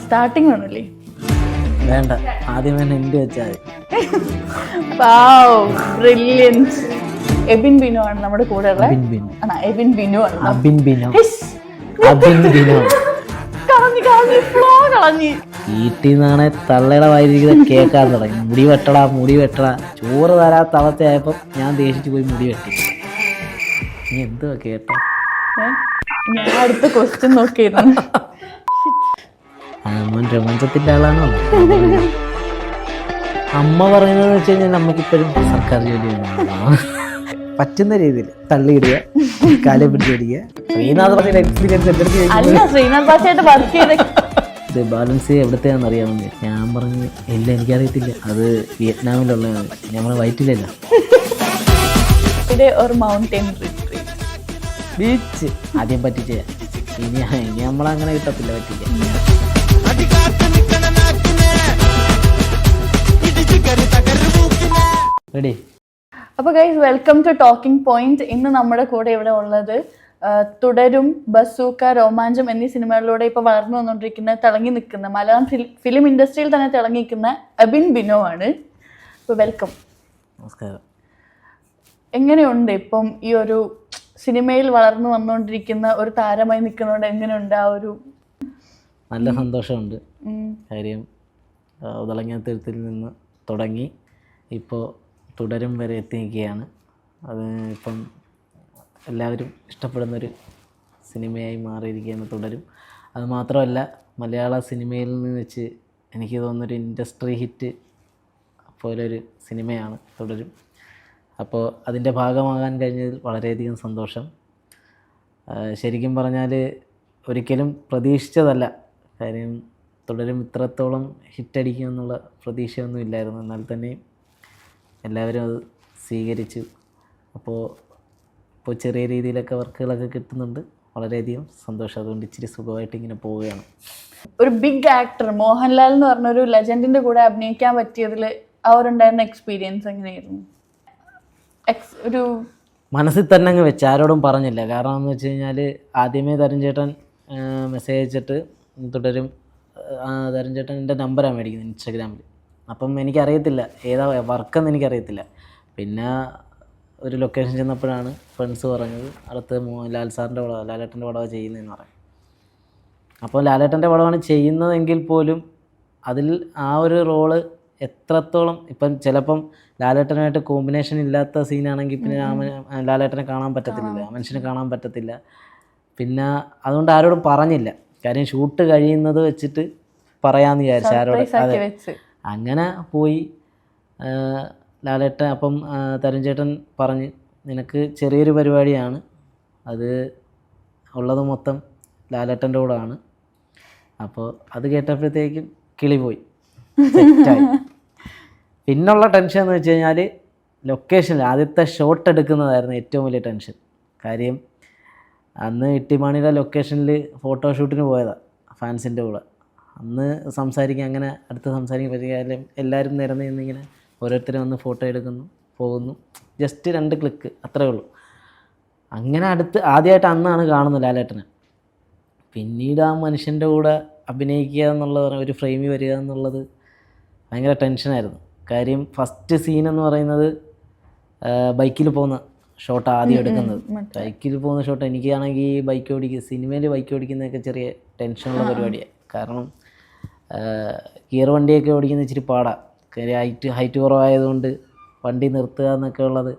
Starting വേണല്ലേ? വേണ്ട, ആദ്യം തന്നെ എൻ്റെ വെച്ചാൽ ബ്രില്യൻസ്. എബിൻ ബിനു ആണ് നമ്മുടെ കൂടെ ഉള്ള. എബിൻ ബിനു ആണ്. വീട്ടിൽ തള്ളയുടെ വായിരിക്കുന്ന കേൾക്കാൻ തുടങ്ങി. മുടി വെട്ടടാ. ചോറ് തരാത്ത അവസ്ഥയായപ്പോൾ ഞാൻ ദേഷിച്ചു പോയി മുടി വെട്ടി. നീ എന്തുവാ കേട്ടോ? ഞാൻ അടുത്ത ക്വസ്റ്റ്യൻ നോക്കിയിരുന്നു. രോമാഞ്ചത്തിന്റെ ആളാണോ? അമ്മ പറയുന്നത് വെച്ച് കഴിഞ്ഞാൽ നമുക്കിപ്പോഴും സർക്കാർ ജോലി പറ്റുന്ന രീതിയിൽ തള്ളിയിടുക, കാലം പിടിച്ചിടുക. ശ്രീനാഥ് ഭാഷയുടെ എക്സ്പീരിയൻസ് ഇത് ബാലൻസ് എവിടത്തെയാണെന്ന് അറിയാമെന്ന് ഞാൻ പറഞ്ഞു. ഇല്ല, എനിക്കറിയത്തില്ല, അത് വിയറ്റ്നാമിലുള്ളതാണ്, ഞങ്ങൾ വയറ്റിലല്ല. ബീച്ച് ആദ്യം പറ്റിച്ചേ. ഇനി നമ്മളങ്ങനെ കിട്ടത്തില്ല പറ്റിക്കാൻ. റെഡി? അപ്പോൾ guys, welcome to talking point. ഇന്ന് നമ്മുടെ കൂടെ ഇവിടെ ഉള്ളത് തുടരും, ബസൂക്ക, രോമാഞ്ചം എന്നീ സിനിമകളിലൂടെ ഇപ്പോൾ വളർന്നു വന്നുകൊണ്ടിരിക്കുന്ന, തിളങ്ങി നിൽക്കുന്ന, മലയാളം ഫിലിം ഇൻഡസ്ട്രിയിൽ തന്നെ തിളങ്ങി നിൽക്കുന്ന എബിൻ ബിനു ആണ്. അപ്പോൾ വെൽക്കം. നമസ്കാരം. എങ്ങനെയുണ്ട് ഇപ്പം ഈ ഒരു സിനിമയിൽ വളർന്നു വന്നുകൊണ്ടിരിക്കുന്ന ഒരു താരമായി നിൽക്കുന്നതുകൊണ്ട് എങ്ങനെയുണ്ട് ആ ഒരു? നല്ല സന്തോഷമുണ്ട്. കാര്യം തിളങ്ങാത്തിരത്തിൽ നിന്ന് തുടങ്ങി ഇപ്പോൾ തുടരും വരെ എത്തിയിരിക്കുകയാണ്. അത് ഇപ്പം എല്ലാവരും ഇഷ്ടപ്പെടുന്നൊരു സിനിമയായി മാറിയിരിക്കുകയാണ് തുടരും. അത് മാത്രമല്ല, മലയാള സിനിമയിൽ നിന്ന് വെച്ച് എനിക്ക് തോന്നുന്നൊരു ഇൻഡസ്ട്രി ഹിറ്റ് പോലൊരു സിനിമയാണ് തുടരും. അപ്പോൾ അതിൻ്റെ ഭാഗമാകാൻ കഴിഞ്ഞതിൽ വളരെയധികം സന്തോഷം. ശരിക്കും പറഞ്ഞാൽ ഒരിക്കലും പ്രതീക്ഷിച്ചതല്ല. കാര്യം തുടരും ഇത്രത്തോളം ഹിറ്റടിക്കുമെന്നുള്ള പ്രതീക്ഷയൊന്നും ഇല്ലായിരുന്നു. എന്നാൽ തന്നെയും എല്ലാവരും അത് സ്വീകരിച്ചു. അപ്പോൾ ചെറിയ രീതിയിലൊക്കെ വർക്കുകളൊക്കെ കിട്ടുന്നുണ്ട്. വളരെയധികം സന്തോഷം. അതുകൊണ്ട് ഇച്ചിരി സുഖമായിട്ട് ഇങ്ങനെ പോവുകയാണ്. ഒരു ബിഗ് ആക്ടർ മോഹൻലാൽ എന്ന് പറഞ്ഞൊരു ലെജൻഡിൻ്റെ കൂടെ അഭിനയിക്കാൻ പറ്റിയതിൽ അവരുണ്ടായിരുന്ന എക്സ്പീരിയൻസ് എങ്ങനെയായിരുന്നു? ഒരു മനസ്സിൽ തന്നെ അങ്ങ് വെച്ച് ആരോടും പറഞ്ഞില്ല. കാരണം എന്ന് വെച്ച് കഴിഞ്ഞാൽ ആദ്യമേ തരുൺ ചേട്ടൻ മെസ്സേജ് അയച്ചിട്ട് തുടരും, തരുൺ ചേട്ടൻ എൻ്റെ നമ്പറാണ് മേടിക്കുന്നത് ഇൻസ്റ്റാഗ്രാമിൽ. അപ്പം എനിക്കറിയത്തില്ല ഏതാ വർക്കെന്ന് എനിക്കറിയത്തില്ല. പിന്നെ ഒരു ലൊക്കേഷൻ ചെന്നപ്പോഴാണ് ഫ്രണ്ട്സ് പറഞ്ഞത് അടുത്ത് ലാലേട്ടൻ്റെ പടമാണ് ചെയ്യുന്നതെന്ന് പറയും. അപ്പോൾ ലാലേട്ടൻ്റെ പടമാണ് ചെയ്യുന്നതെങ്കിൽ പോലും അതിൽ ആ ഒരു റോള് എത്രത്തോളം, ഇപ്പം ചിലപ്പം ലാലേട്ടനായിട്ട് കോമ്പിനേഷൻ ഇല്ലാത്ത സീനാണെങ്കിൽ പിന്നെ ലാലേട്ടനെ കാണാൻ പറ്റത്തില്ല, മനുഷ്യനെ കാണാൻ പറ്റത്തില്ല. പിന്നെ അതുകൊണ്ട് ആരോടും പറഞ്ഞില്ല. കാര്യം ഷൂട്ട് കഴിയുന്നത് വെച്ചിട്ട് പറയാമെന്ന് വിചാരിച്ചു ആരോട്. അതെ, അങ്ങനെ പോയി. ലാലേട്ടൻ അപ്പം തരുൺ ചേട്ടൻ പറഞ്ഞ് നിനക്ക് ചെറിയൊരു പരിപാടിയാണ്, അത് ഉള്ളത് മൊത്തം ലാലേട്ടൻ്റെ കൂടെയാണ്. അപ്പോൾ അത് കേട്ടപ്പോഴത്തേക്കും കിളി പോയി, സെറ്റായി. പിന്നുള്ള ടെൻഷൻ എന്ന് വെച്ച് കഴിഞ്ഞാൽ ലൊക്കേഷനിൽ ആദ്യത്തെ ഷോട്ട് എടുക്കുന്നതായിരുന്നു ഏറ്റവും വലിയ ടെൻഷൻ. കാര്യം അന്ന് ഇട്ടിമാണിയുടെ ലൊക്കേഷനിൽ ഫോട്ടോഷൂട്ടിന് പോയതാണ് ഫാൻസിൻ്റെ കൂടെ. അന്ന് അങ്ങനെ അടുത്ത് സംസാരിക്കാൻ പറ്റിയാലും എല്ലാവരും നിരന്ന് നിന്നിങ്ങനെ ഓരോരുത്തരും വന്ന് ഫോട്ടോ എടുക്കുന്നു, പോകുന്നു, ജസ്റ്റ് 2 ക്ലിക്ക് അത്രേ ഉള്ളൂ. അങ്ങനെ ആദ്യമായിട്ട് അന്നാണ് കാണുന്നത് ലാലേട്ടനെ. പിന്നീട് ആ മനുഷ്യൻ്റെ കൂടെ അഭിനയിക്കുക എന്നുള്ളത്, ഒരു ഫ്രെയിമിൽ വരിക എന്നുള്ളത് ഭയങ്കര ടെൻഷനായിരുന്നു. കാര്യം ഫസ്റ്റ് സീനെന്ന് പറയുന്നത് ബൈക്കിൽ പോകുന്ന ഷോട്ട് ആദ്യം എടുക്കുന്നത്. ബൈക്കിൽ പോകുന്ന ഷോട്ട് എനിക്കാണെങ്കിൽ സിനിമയിൽ ബൈക്ക് ഓടിക്കുന്നതൊക്കെ ചെറിയ ടെൻഷനുള്ള പരിപാടിയാണ്. കാരണം ഗിയർ വണ്ടിയൊക്കെ ഓടിക്കുന്ന ഇച്ചിരി പാടാണ്. കാര്യം ഹൈറ്റ് കുറവായതുകൊണ്ട് വണ്ടി നിർത്തുക എന്നൊക്കെ ഉള്ളത്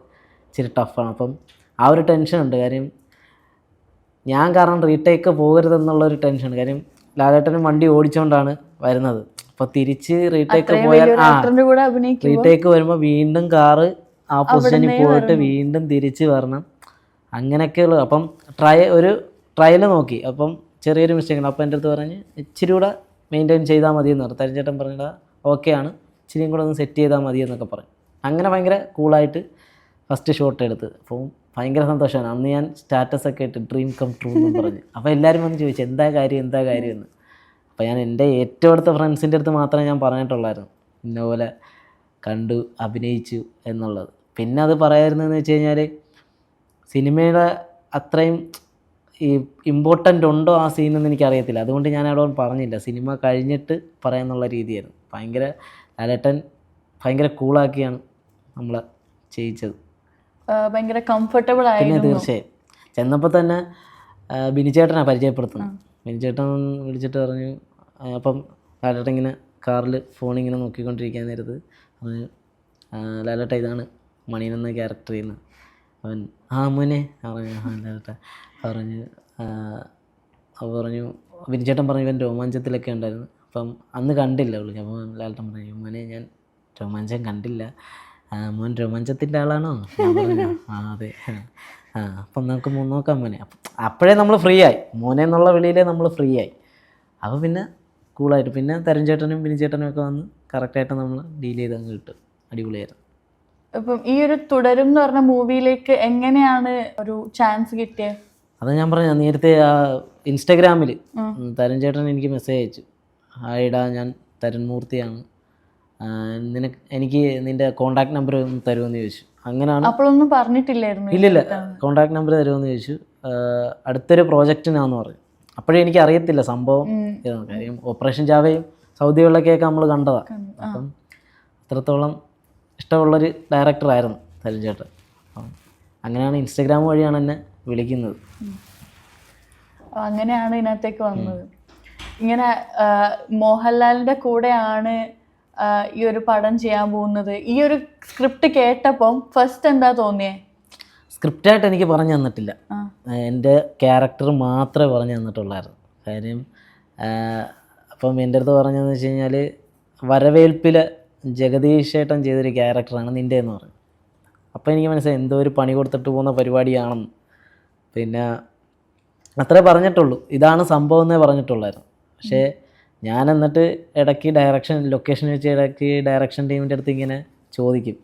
ഇച്ചിരി ടഫാണ്. അപ്പം ആ ഒരു ടെൻഷനുണ്ട്. കാര്യം ഞാൻ കാരണം റീടേക്ക് പോകരുതെന്നുള്ളൊരു ടെൻഷനുണ്ട്. കാര്യം ലാലേട്ടനും വണ്ടി ഓടിച്ചുകൊണ്ടാണ് വരുന്നത്. അപ്പോൾ തിരിച്ച് റീടേക്ക് പോയാൽ റീടേക്ക് വരുമ്പോൾ വീണ്ടും കാറ് ആ പൊസിഷനിൽ പോയിട്ട് വീണ്ടും തിരിച്ച് വരണം. അങ്ങനെയൊക്കെയുള്ളൂ. അപ്പം ഒരു ട്രയൽ നോക്കി. അപ്പം ചെറിയൊരു മിസ്റ്റേക്ക് ഉണ്ട്. അപ്പോൾ എൻ്റെ അടുത്ത് പറഞ്ഞ് ഇച്ചിരി കൂടെ മെയിൻറ്റെയിൻ ചെയ്താൽ മതി എന്ന് പറഞ്ഞു. തരുൺ ചേട്ടൻ പറഞ്ഞാൽ ഓക്കെയാണ്, ഇച്ചിരിയും കൂടെ ഒന്ന് സെറ്റ് ചെയ്താൽ മതി എന്നൊക്കെ പറഞ്ഞു. അങ്ങനെ ഭയങ്കര കൂളായിട്ട് ഫസ്റ്റ് ഷോട്ട് എടുത്ത്. അപ്പോൾ ഭയങ്കര സന്തോഷമാണ്. അന്ന് ഞാൻ സ്റ്റാറ്റസൊക്കെ ഇട്ട് ഡ്രീം കം ട്രൂ എന്ന് പറഞ്ഞു. അപ്പോൾ എല്ലാവരും വന്ന് ചോദിച്ചു എന്താ കാര്യം എന്ന്. അപ്പോൾ ഞാൻ എൻ്റെ ഏറ്റവും അടുത്ത ഫ്രണ്ട്സിൻ്റെ അടുത്ത് മാത്രമേ ഞാൻ പറഞ്ഞിട്ടുള്ളായിരുന്നു ഇന്നപോലെ കണ്ടു അഭിനയിച്ചു എന്നുള്ളത്. പിന്നെ അത് പറയായിരുന്നതെന്ന് വെച്ച് കഴിഞ്ഞാൽ സിനിമയുടെ അത്രയും ഈ ഇമ്പോർട്ടൻ്റ് ഉണ്ടോ ആ സീനെന്ന് എനിക്കറിയത്തില്ല. അതുകൊണ്ട് ഞാൻ അവിടെ പറഞ്ഞില്ല. സിനിമ കഴിഞ്ഞിട്ട് പറയാമെന്നുള്ള രീതിയായിരുന്നു. ലാലേട്ടൻ ഭയങ്കര കൂളാക്കിയാണ് നമ്മളെ ചെയ്യിച്ചത്. ഭയങ്കര കംഫർട്ടബിൾ പിന്നെ ആയിരുന്നു. തീർച്ചയായും ചെന്നപ്പോൾ തന്നെ ബിനിച്ചേട്ടനാണ് പരിചയപ്പെടുത്തുന്നത്. ബിനിച്ചേട്ടൻ വിളിച്ചിട്ട് പറഞ്ഞു, അപ്പം ലാലേട്ടൻ ഇങ്ങനെ കാറിൽ ഫോണിങ്ങനെ നോക്കിക്കൊണ്ടിരിക്കാൻ നേരത്ത് പറഞ്ഞു, ലാലേട്ട ഇതാണ് മണിയൻ എന്ന ക്യാരക്ടർ ചെയ്യുന്നത്. അവൻ മോനെ പറഞ്ഞു, ലാലേട്ട പറഞ്ഞു. അപ്പോൾ പറഞ്ഞു ബിനിച്ചേട്ടൻ പറഞ്ഞു ഇവൻ രോമാഞ്ചത്തിലൊക്കെ ഉണ്ടായിരുന്നു. അപ്പം അന്ന് കണ്ടില്ല വിളിച്ചു. അപ്പോൾ ലാലേട്ടൻ പറഞ്ഞു, മോനെ ഞാൻ രോമാഞ്ചം കണ്ടില്ല, മോൻ രോമാഞ്ചത്തിൻ്റെ ആളാണോ? ഞാൻ പറഞ്ഞു അതെ. അപ്പം നമുക്ക് നോക്കാം മോനെ. അപ്പോഴേ നമ്മൾ ഫ്രീ ആയി, മോനെ എന്നുള്ള വിളിയിലേ നമ്മൾ ഫ്രീ ആയി. അപ്പോൾ പിന്നെ കൂളായിട്ട് പിന്നെ തരുൺ ചേട്ടനും ബിനിച്ചേട്ടനും ഒക്കെ വന്ന് കറക്റ്റായിട്ട് നമ്മൾ ഡീൽ ചെയ്ത് അങ്ങ് കിട്ടും. അടിപൊളിയായിരുന്നു. ഇപ്പം ഈ ഒരു തുടരും എന്ന് പറഞ്ഞ മൂവിയിലേക്ക് എങ്ങനെയാണ് ഒരു ചാൻസ് കിട്ടിയത്? അത് ഞാൻ പറഞ്ഞു നേരത്തെ ഇൻസ്റ്റാഗ്രാമിൽ തരുൺ ചേട്ടൻ എനിക്ക് മെസ്സേജ് അയച്ചു, ഹായിടാ ഞാൻ തരുൺ മൂർത്തിയാണ്, എനിക്ക് നിൻ്റെ കോൺടാക്ട് നമ്പർ ഒന്ന് തരുമെന്ന് ചോദിച്ചു. അങ്ങനെയാണ്. അപ്പോഴൊന്നും പറഞ്ഞിട്ടില്ലായിരുന്നു? ഇല്ലില്ല, കോൺടാക്ട് നമ്പർ തരുമെന്ന് ചോദിച്ചു. അടുത്തൊരു പ്രോജക്റ്റിനാന്ന് പറഞ്ഞു. അപ്പോഴേ എനിക്ക് അറിയത്തില്ല സംഭവം ഇതാണ്. കാര്യം ഓപ്പറേഷൻ ജാവയും സൗദികളിലൊക്കെയൊക്കെ നമ്മൾ കണ്ടതാണ്. അപ്പം അത്രത്തോളം ഇഷ്ടമുള്ളൊരു ഡയറക്ടറായിരുന്നു തരുൺ ചേട്ടൻ. അപ്പം അങ്ങനെയാണ് ഇൻസ്റ്റഗ്രാം വഴിയാണ് എന്നെ വിളിക്കുന്നത്. അങ്ങനെയാണ് ഇതിനകത്തേക്ക് വന്നത്. ഇങ്ങനെ മോഹൻലാലിൻ്റെ കൂടെയാണ് ഈ ഒരു പടം ചെയ്യാൻ പോകുന്നത്. ഈ ഒരു സ്ക്രിപ്റ്റ് കേട്ടപ്പം ഫസ്റ്റ് എന്താ തോന്നിയേ? സ്ക്രിപ്റ്റായിട്ട് എനിക്ക് പറഞ്ഞു തന്നിട്ടില്ല, എൻ്റെ ക്യാരക്ടർ മാത്രമേ പറഞ്ഞു തന്നിട്ടുള്ളായിരുന്നു. കാര്യം അപ്പം എൻ്റെ അടുത്ത് പറഞ്ഞതെന്ന് വെച്ച് കഴിഞ്ഞാൽ വരവേൽപ്പിൽ ജഗദീഷ് ചേട്ടൻ ചെയ്തൊരു ക്യാരക്ടറാണ് നിൻ്റെ എന്ന് പറഞ്ഞു. അപ്പോൾ എനിക്ക് മനസ്സിലായി എന്തോ ഒരു പണി കൊടുത്തിട്ട് പോകുന്ന പരിപാടിയാണെന്ന്. പിന്നെ അത്രേ പറഞ്ഞിട്ടുള്ളൂ, ഇതാണ് സംഭവം എന്നേ പറഞ്ഞിട്ടുള്ളായിരുന്നു. പക്ഷേ ഞാൻ എന്നിട്ട് ഇടയ്ക്ക് ലൊക്കേഷൻ വെച്ച് ഇടയ്ക്ക് ഡയറക്ഷൻ ടീമിൻ്റെ അടുത്ത് ഇങ്ങനെ ചോദിക്കും,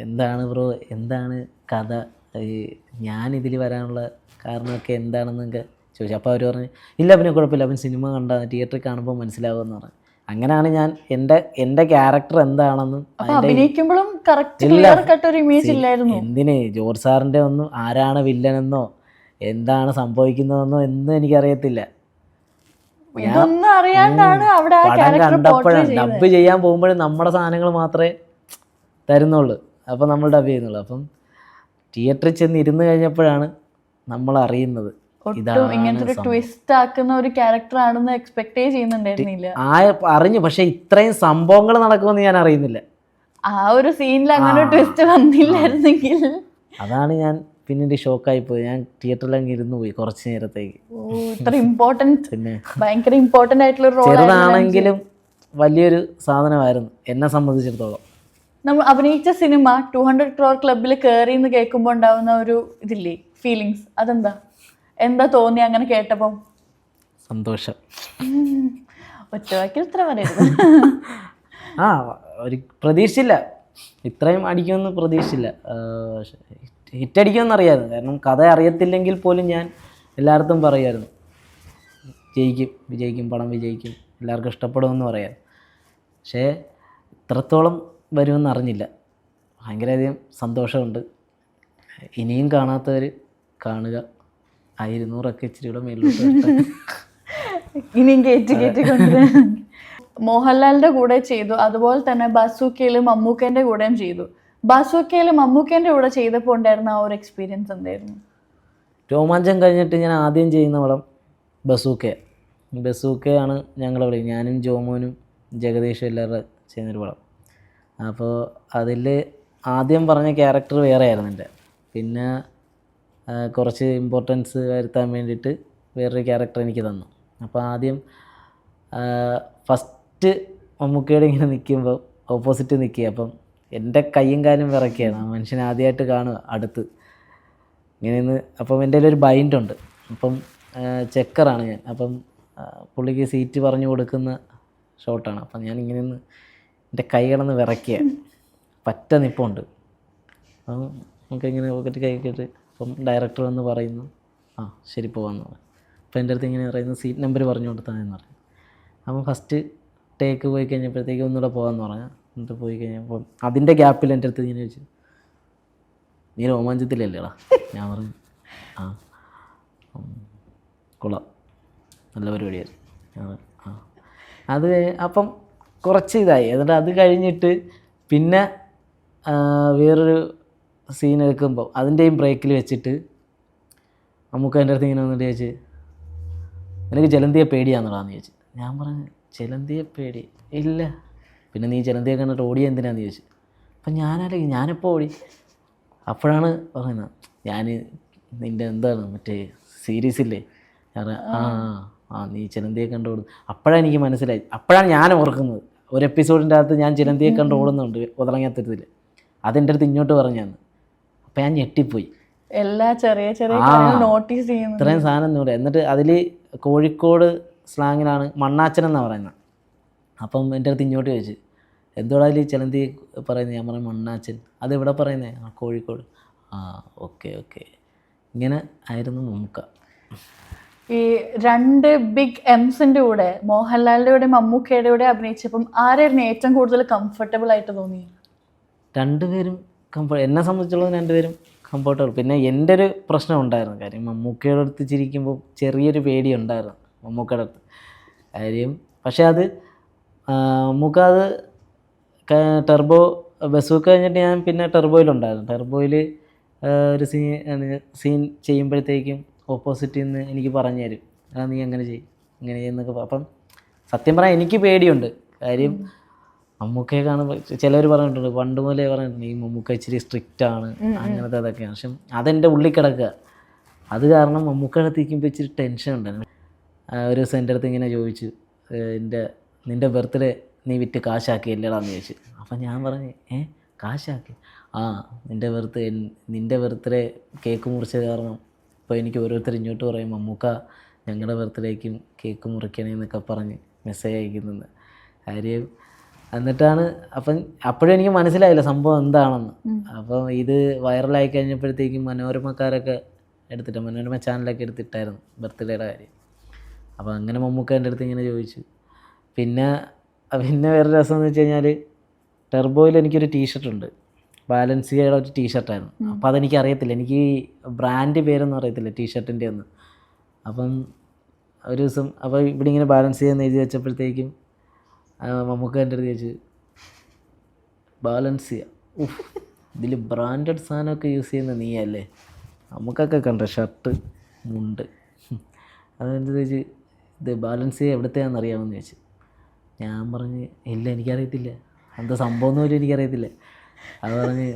എന്താണ് ബ്രോ, എന്താണ് കഥ, ഞാനിതിൽ വരാനുള്ള കാരണമൊക്കെ എന്താണെന്നൊക്കെ ചോദിച്ചു. അപ്പോൾ അവർ പറഞ്ഞു ഇല്ല പിന്നെ കുഴപ്പമില്ല, അവൻ സിനിമ കണ്ടാൽ തിയേറ്ററിൽ കാണുമ്പോൾ മനസ്സിലാവുമെന്ന് പറഞ്ഞു. അങ്ങനെയാണ് ഞാൻ എൻ്റെ ക്യാരക്ടർ എന്താണെന്നും അഭിനയിക്കുമ്പോഴും എന്തിന് ജോർജ് സാറിൻ്റെ ഒന്നും ആരാണ് വില്ലനെന്നോ എന്താണ് സംഭവിക്കുന്നതെന്നോ എന്നും എനിക്കറിയത്തില്ല. പടം കണ്ടപ്പോഴാണ് ഡബ് ചെയ്യാൻ പോകുമ്പോഴും നമ്മുടെ സാധനങ്ങൾ മാത്രമേ തരുന്നുള്ളൂ. അപ്പം നമ്മൾ ഡബ് ചെയ്യുന്നുള്ളൂ. അപ്പം തിയേറ്ററിൽ ചെന്ന് ഇരുന്ന് കഴിഞ്ഞപ്പോഴാണ് നമ്മൾ അറിയുന്നത് ഇങ്ങനത്തെ ട്വിസ്റ്റ് ആക്കുന്ന ഒരു ക്യാരക്ടർ ആണെന്ന് എക്സ്പെക്ട് ചെയ്യുന്നുണ്ടായിരുന്നില്ല. അറിഞ്ഞു, പക്ഷെ ഇത്രയും സംഭവങ്ങൾ നടക്കുമെന്ന് ഞാൻ അറിയുന്നില്ല. ആ ഒരു സീനിൽ അങ്ങനെ ട്വിസ്റ്റ് വന്നില്ലായിരുന്നെങ്കിൽ അതാണ് ഞാൻ പിന്നീട് ഷോക്കായി പോയി. ഞാൻ തിയേറ്ററിലങ്ങ് ഇരുന്ന് പോയി കുറച്ച് നേരത്തേക്ക്. ഇത്ര ഇമ്പോർട്ടൻറ്റ്, പിന്നെ ഭയങ്കര ഇമ്പോർട്ടൻ്റ് ആയിട്ടുള്ള റോൾ ചെറുതാണെങ്കിലും വലിയൊരു സാധനമായിരുന്നു എന്നെ സംബന്ധിച്ചിടത്തോളം. നമ്മൾ അഭിനയിച്ച സിനിമ 200 crore ക്ലബിൽ കയറി എന്ന് കേൾക്കുമ്പോൾ ഉണ്ടാവുന്ന ഒരു ഇതില്ലേ ഫീലിങ്സ്, എന്താ തോന്നി അങ്ങനെ കേട്ടപ്പം? സന്തോഷം. ഒറ്റവാക്കിൽ ഇത്ര പറയരുത്. ഒരു പ്രതീക്ഷിച്ചില്ല, ഇത്രയും അടിക്കുമെന്ന് പ്രതീക്ഷിച്ചില്ല. ഹിറ്റടിക്കുമെന്ന് അറിയാമായിരുന്നു. കാരണം കഥ അറിയത്തില്ലെങ്കിൽ പോലും ഞാൻ എല്ലായിടത്തും പറയുമായിരുന്നു വിജയിക്കും, പടം വിജയിക്കും, എല്ലാവർക്കും ഇഷ്ടപ്പെടുമെന്ന് പറയാം. പക്ഷേ ഇത്രത്തോളം വരുമെന്ന് അറിഞ്ഞില്ല. ഭയങ്കരധികം സന്തോഷമുണ്ട്. ഇനിയും കാണാത്തവർ കാണുക. 200 ഇച്ചിരി കൂടെ മേലോട്ട് ഇനിയും കയറ്റി മോഹൻലാലിൻ്റെ കൂടെ ചെയ്തു, അതുപോലെ തന്നെ ബസൂക്കയിലും മമ്മൂക്കേൻ്റെ കൂടെയും ചെയ്തു. ബസൂക്കയിലും മമ്മൂക്കേൻ്റെ കൂടെ ചെയ്തപ്പോൾ ഉണ്ടായിരുന്ന ആ ഒരു എക്സ്പീരിയൻസ് എന്തായിരുന്നു? രോമാഞ്ചം കഴിഞ്ഞിട്ട് ഞാൻ ആദ്യം ചെയ്യുന്ന പടം ബസൂക്കയാണ് ഞങ്ങളെ വിളി. ഞാനും ജോമോനും ജഗദീഷും എല്ലാവരും ചെയ്യുന്നൊരു പടം. അപ്പോൾ അതിൽ ആദ്യം പറഞ്ഞ ക്യാരക്ടർ വേറെ ആയിരുന്നു എൻ്റെ. പിന്നെ കുറച്ച് ഇമ്പോർട്ടൻസ് വരുത്താൻ വേണ്ടിയിട്ട് വേറൊരു ക്യാരക്ടർ എനിക്ക് തന്നു. അപ്പോൾ ആദ്യം ഫസ്റ്റ് മമ്മൂക്കയുടെ ഇങ്ങനെ നിൽക്കുമ്പോൾ ഓപ്പോസിറ്റ് നിൽക്കുക. അപ്പം എൻ്റെ കയ്യും കാലും വിറയ്ക്കുകയാണ്. ആ മനുഷ്യനെ ആദ്യമായിട്ട് കാണുക അടുത്ത് ഇങ്ങനെയൊന്ന്. അപ്പം എൻ്റെ ഒരു ബൈൻഡുണ്ട്. അപ്പം ചെക്കറാണ് ഞാൻ. അപ്പം പുള്ളിക്ക് സീറ്റ് പറഞ്ഞു കൊടുക്കുന്ന ഷോട്ടാണ്. അപ്പം ഞാനിങ്ങനെ ഒന്ന് എൻ്റെ കൈ കിടന്ന് വിറയ്ക്കുക, പറ്റ നിപ്പുണ്ട്. അപ്പം നമുക്കിങ്ങനെ പോക്കറ്റ് കൈ കേട്ട് അപ്പം ഡയറക്ടർ വന്ന് പറയുന്നു ശരി പോകാമെന്ന് പറഞ്ഞു. അപ്പോൾ എൻ്റെ അടുത്ത് ഇങ്ങനെ പറയുന്നു സീറ്റ് നമ്പർ പറഞ്ഞു കൊടുത്താന്ന് പറഞ്ഞു. അപ്പം ഫസ്റ്റ് ടേക്ക് പോയി കഴിഞ്ഞപ്പോഴത്തേക്ക് ഒന്നുകൂടെ പോകാമെന്ന് പറഞ്ഞു. എന്നിട്ട് പോയി കഴിഞ്ഞപ്പോൾ അതിൻ്റെ ഗ്യാപ്പിൽ എൻ്റെ അടുത്ത് ഇങ്ങനെ ചോദിച്ചു നീ രോമാഞ്ചത്തിലല്ലേടാ? ഞാൻ പറഞ്ഞു ആ കൊള്ളാം, നല്ല പരിപാടിയായിരുന്നു. ആ അത് അപ്പം കുറച്ച് ഇതായി. എന്നിട്ട് അത് കഴിഞ്ഞിട്ട് പിന്നെ വേറൊരു സീൻ എടുക്കുമ്പോൾ അതിൻ്റെയും ബ്രേക്കിൽ വെച്ചിട്ട് നമുക്ക് എൻ്റെ അടുത്ത് ഇങ്ങനെ വന്നിട്ട് ചോദിച്ച്, നിനക്ക് ജലന്തിയെ പേടിയാണെന്നുള്ളതെന്ന് ചോദിച്ചു. ഞാൻ പറഞ്ഞു ജലന്തിയെ പേടി ഇല്ല. പിന്നെ നീ ജലന്തിയെ കണ്ടിട്ട് ഓടിയ എന്തിനാന്ന് ചോദിച്ചു. അപ്പം ഞാനാണെങ്കിൽ ഞാനെപ്പോൾ ഓടി. അപ്പോഴാണ് പറയുന്നത്, ഞാൻ നിൻ്റെ എന്താണ് മറ്റേ സീരീസില്ലേ, ഞാൻ ആ ആ നീ ചിലന്തിയെ കണ്ട് ഓടുന്നു. അപ്പോഴാണ് എനിക്ക് മനസ്സിലായി. അപ്പോഴാണ് ഞാൻ ഓർക്കുന്നത്, ഒരു എപ്പിസോഡിൻ്റെ അകത്ത് ഞാൻ ചിലന്തിയെ കണ്ട് ഓടുന്നുണ്ട് ഉതളങ്ങാത്തരത്തിൽ. അതെൻ്റെ അടുത്ത് ഇങ്ങോട്ട് പറഞ്ഞാണ്. അപ്പം ഞാൻ ഞെട്ടിപ്പോയി. എല്ലാ ചെറിയ ചെറിയ കാര്യങ്ങൾ നോട്ടീസ് ചെയ്യുന്നു. ഇത്രയും സാധനം നൂറ്. എന്നിട്ട് അതിൽ കോഴിക്കോട് സ്ലാങ്ങിലാണ് മണ്ണാച്ചൻ എന്നാണ് പറയുന്നത്. അപ്പം എൻ്റെ അടുത്ത് ഇങ്ങോട്ട് ചോദിച്ചു, എന്തോടാ അതിൽ ചിലന്തി പറയുന്നത്? ഞാൻ പറഞ്ഞു മണ്ണാച്ചൻ. അതെവിടെ പറയുന്നത്? ആ കോഴിക്കോട്. ആ ഓക്കെ ഓക്കെ. ഇങ്ങനെ ആയിരുന്നു മമ്മൂക്ക. ഈ രണ്ട് ബിഗ് എംസിൻ്റെ കൂടെ, മോഹൻലാലിൻ്റെ കൂടെ മമ്മൂക്കയുടെ കൂടെ അഭിനയിച്ചപ്പം ആരായിരുന്നു ഏറ്റവും കൂടുതൽ കംഫർട്ടബിൾ ആയിട്ട് തോന്നി? രണ്ടുപേരും എന്നെ സംബന്ധിച്ചുള്ളത് രണ്ടുപേരും കംഫർട്ടബിൾ. പിന്നെ എൻ്റെ ഒരു പ്രശ്നം ഉണ്ടായിരുന്നു. കാര്യം മമ്മൂക്കയുടെ അടുത്ത് ചിരിക്കുമ്പോൾ ചെറിയൊരു പേടി ഉണ്ടായിരുന്നു മമ്മൂക്കയുടെ അടുത്ത് കാര്യം. പക്ഷേ അത് മമ്മൂക്ക അത് ടെർബോ ബസൂക്ക കഴിഞ്ഞിട്ട് ഞാൻ പിന്നെ ടെർബോയിലുണ്ടായിരുന്നു. ടെർബോയിൽ ഒരു സീൻ ചെയ്യുമ്പോഴത്തേക്കും ഓപ്പോസിറ്റിൽ നിന്ന് എനിക്ക് പറഞ്ഞു തരും, നീ അങ്ങനെ ചെയ്യും ഇങ്ങനെ ചെയ്യുന്നൊക്കെ. അപ്പം സത്യം പറയാൻ എനിക്ക് പേടിയുണ്ട്. കാര്യം മമ്മൂക്കയെ കാണുമ്പോൾ ചിലർ പറഞ്ഞിട്ടുണ്ട്, പണ്ട് മുതലേ പറഞ്ഞിട്ടുണ്ട് ഈ മമ്മൂക്ക ഇച്ചിരി സ്ട്രിക്റ്റാണ് അങ്ങനത്തെ അതൊക്കെയാണ്. പക്ഷെ അതെൻ്റെ ഉള്ളിൽ കിടക്കുക. അത് കാരണം മമ്മൂക്കയുടെ അടുത്തിരിക്കുമ്പോൾ ഇച്ചിരി ടെൻഷൻ ഉണ്ടായിരുന്നു. ഒരു ദിവസം എൻ്റെ അടുത്ത് ഇങ്ങനെ ചോദിച്ചു, നിൻ്റെ ബർത്ത്ഡേ നീ വിറ്റ് കാശാക്കിയല്ലേടാന്ന് ചോദിച്ചു. അപ്പം ഞാൻ പറഞ്ഞു, കാശാക്കി? ആ നിൻ്റെ ബർത്ത്ഡേ കേക്ക് മുറിച്ചത് കാരണം ഇപ്പോൾ എനിക്ക് ഓരോരുത്തർ ഇങ്ങോട്ട് പറയും, മമ്മൂക്ക ഞങ്ങളുടെ ബർത്ത്ഡേക്കും കേക്ക് മുറിക്കണേ എന്നൊക്കെ പറഞ്ഞ് മെസ്സേജ് അയക്കുന്നുണ്ട് കാര്യം. എന്നിട്ടാണ് അപ്പോഴും എനിക്ക് മനസ്സിലായില്ല സംഭവം എന്താണെന്ന്. അപ്പം ഇത് വൈറലായി കഴിഞ്ഞപ്പോഴത്തേക്കും മനോരമക്കാരൊക്കെ എടുത്തിട്ട്, മനോരമ ചാനലൊക്കെ എടുത്തിട്ടായിരുന്നു ബർത്ത്ഡേയുടെ കാര്യം. അപ്പോൾ അങ്ങനെ മമ്മൂക്ക എൻ്റെ അടുത്ത് ഇങ്ങനെ ചോദിച്ചു. പിന്നെ വേറൊരു രസം എന്ന് വെച്ച് കഴിഞ്ഞാൽ, ടെർബോയിൽ എനിക്കൊരു ടീഷർട്ടുണ്ട്, ബാലൻസിയയുടെ ഒരു ടീഷർട്ടായിരുന്നു. അപ്പോൾ അതെനിക്ക് അറിയത്തില്ല, എനിക്ക് ബ്രാൻഡ് പേരൊന്നും അറിയത്തില്ല ടീഷർട്ടിൻ്റെ ഒന്ന്. അപ്പം ഒരു ദിവസം അപ്പോൾ ഇവിടെ ഇങ്ങനെ ബാലൻസിയ എന്ന് എഴുതി വെച്ചപ്പോഴത്തേക്കും മമ്മൂക്ക എൻ്റെ അടുത്ത് ചോദിച്ചു, ബാലൻസിയ ഇതിൽ ബ്രാൻഡഡ് സാധനമൊക്കെ യൂസ് ചെയ്യുന്ന നീയല്ലേ? നമുക്കൊക്കെ കണ്ട ഷർട്ട് മുണ്ട്. അതെന്ത് ചോദിച്ചു, ഇത് ബാലൻസിയ എവിടത്തെയാണെന്ന് അറിയാമെന്ന് ചോദിച്ചു. ഞാൻ പറഞ്ഞ് ഇല്ല എനിക്കറിയത്തില്ല, എന്താ സംഭവം എന്ന് പോലും എനിക്കറിയത്തില്ല. അത് പറഞ്ഞ്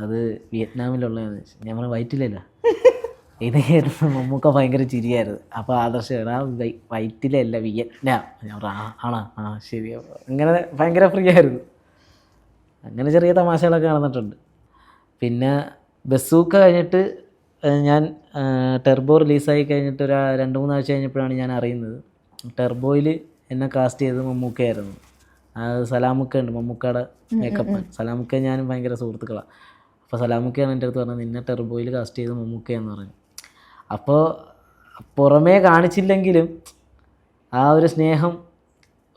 അത് വിയറ്റ്നാമിലുള്ളതെന്ന് ചോദിച്ചു. ഞാൻ പറഞ്ഞു വൈറ്റിലല്ല. ഇത് കേട്ടപ്പോൾ മമ്മൂക്ക ഭയങ്കര ചിരിയായിരുന്നു. അപ്പോൾ ആദർശം വൈറ്റിലല്ല വിയറ്റ്നാം. ഞാൻ പറഞ്ഞു ആണോ, ആ ശരി. അങ്ങനെ ഭയങ്കര ഫ്രീ ആയിരുന്നു. അങ്ങനെ ചെറിയ തമാശകളൊക്കെ നടന്നിട്ടുണ്ട്. പിന്നെ ബസൂക്ക കഴിഞ്ഞിട്ട് ഞാൻ ടെർബോ റിലീസായി കഴിഞ്ഞിട്ട് ഒരു 2-3 ആഴ്ച കഴിഞ്ഞപ്പോഴാണ് ഞാൻ അറിയുന്നത് ടെർബോയിൽ എന്നെ കാസ്റ്റ് ചെയ്തത് മമ്മൂക്കയായിരുന്നു. സലാമുക്ക ഉണ്ട്, മമ്മൂക്കയുടെ മേക്കപ്പ് മാൻ. സലാമുക്ക ഞാനും ഭയങ്കര സുഹൃത്തുക്കളാണ്. അപ്പോൾ സലാമുക്കയാണ് എൻ്റെ അടുത്ത് പറഞ്ഞത്, നിന്നെ ടെർബോയിൽ കാസ്റ്റ് ചെയ്ത് മമ്മൂക്കയെന്ന് പറഞ്ഞു. അപ്പോൾ പുറമേ കാണിച്ചില്ലെങ്കിലും ആ ഒരു സ്നേഹം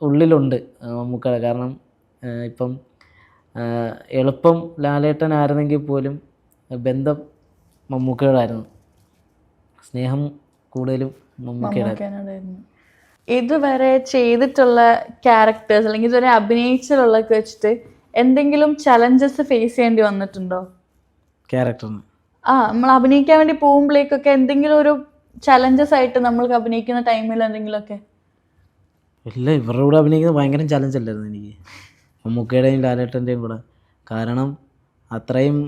ഉള്ളിലുണ്ട് മമ്മൂക്കയുടെ. കാരണം ഇപ്പം എളുപ്പം ലാലേട്ടനായിരുന്നെങ്കിൽ പോലും ബന്ധം മമ്മൂക്കയോടായിരുന്നു, സ്നേഹം കൂടുതലും മമ്മൂക്കയുടെ. ഇതുവരെ ചെയ്തിട്ടുള്ള ക്യാരക്ടേഴ്സ് അല്ലെങ്കിൽ ഇതുവരെ അഭിനയിച്ചിട്ടുള്ളതൊക്കെ വെച്ചിട്ട് എന്തെങ്കിലും ചലഞ്ചസ് ഫേസ് ചെയ്യേണ്ടി വന്നിട്ടുണ്ടോ ക്യാരക്ടറിന്? നമ്മൾ അഭിനയിക്കാൻ വേണ്ടി പോകുമ്പോഴേക്കൊക്കെ എന്തെങ്കിലും ഒരു ചലഞ്ചസ് ആയിട്ട് നമ്മൾക്ക് അഭിനയിക്കുന്ന ടൈമിൽ എന്തെങ്കിലുമൊക്കെ? ഇല്ല, ഇവരുടെ കൂടെ അഭിനയിക്കുന്നത് ഭയങ്കര ചലഞ്ച് അല്ലായിരുന്നു എനിക്ക്, മമ്മൂക്കയുടെയും ലാലേട്ടൻ്റെയും കൂടെ. കാരണം അത്രയും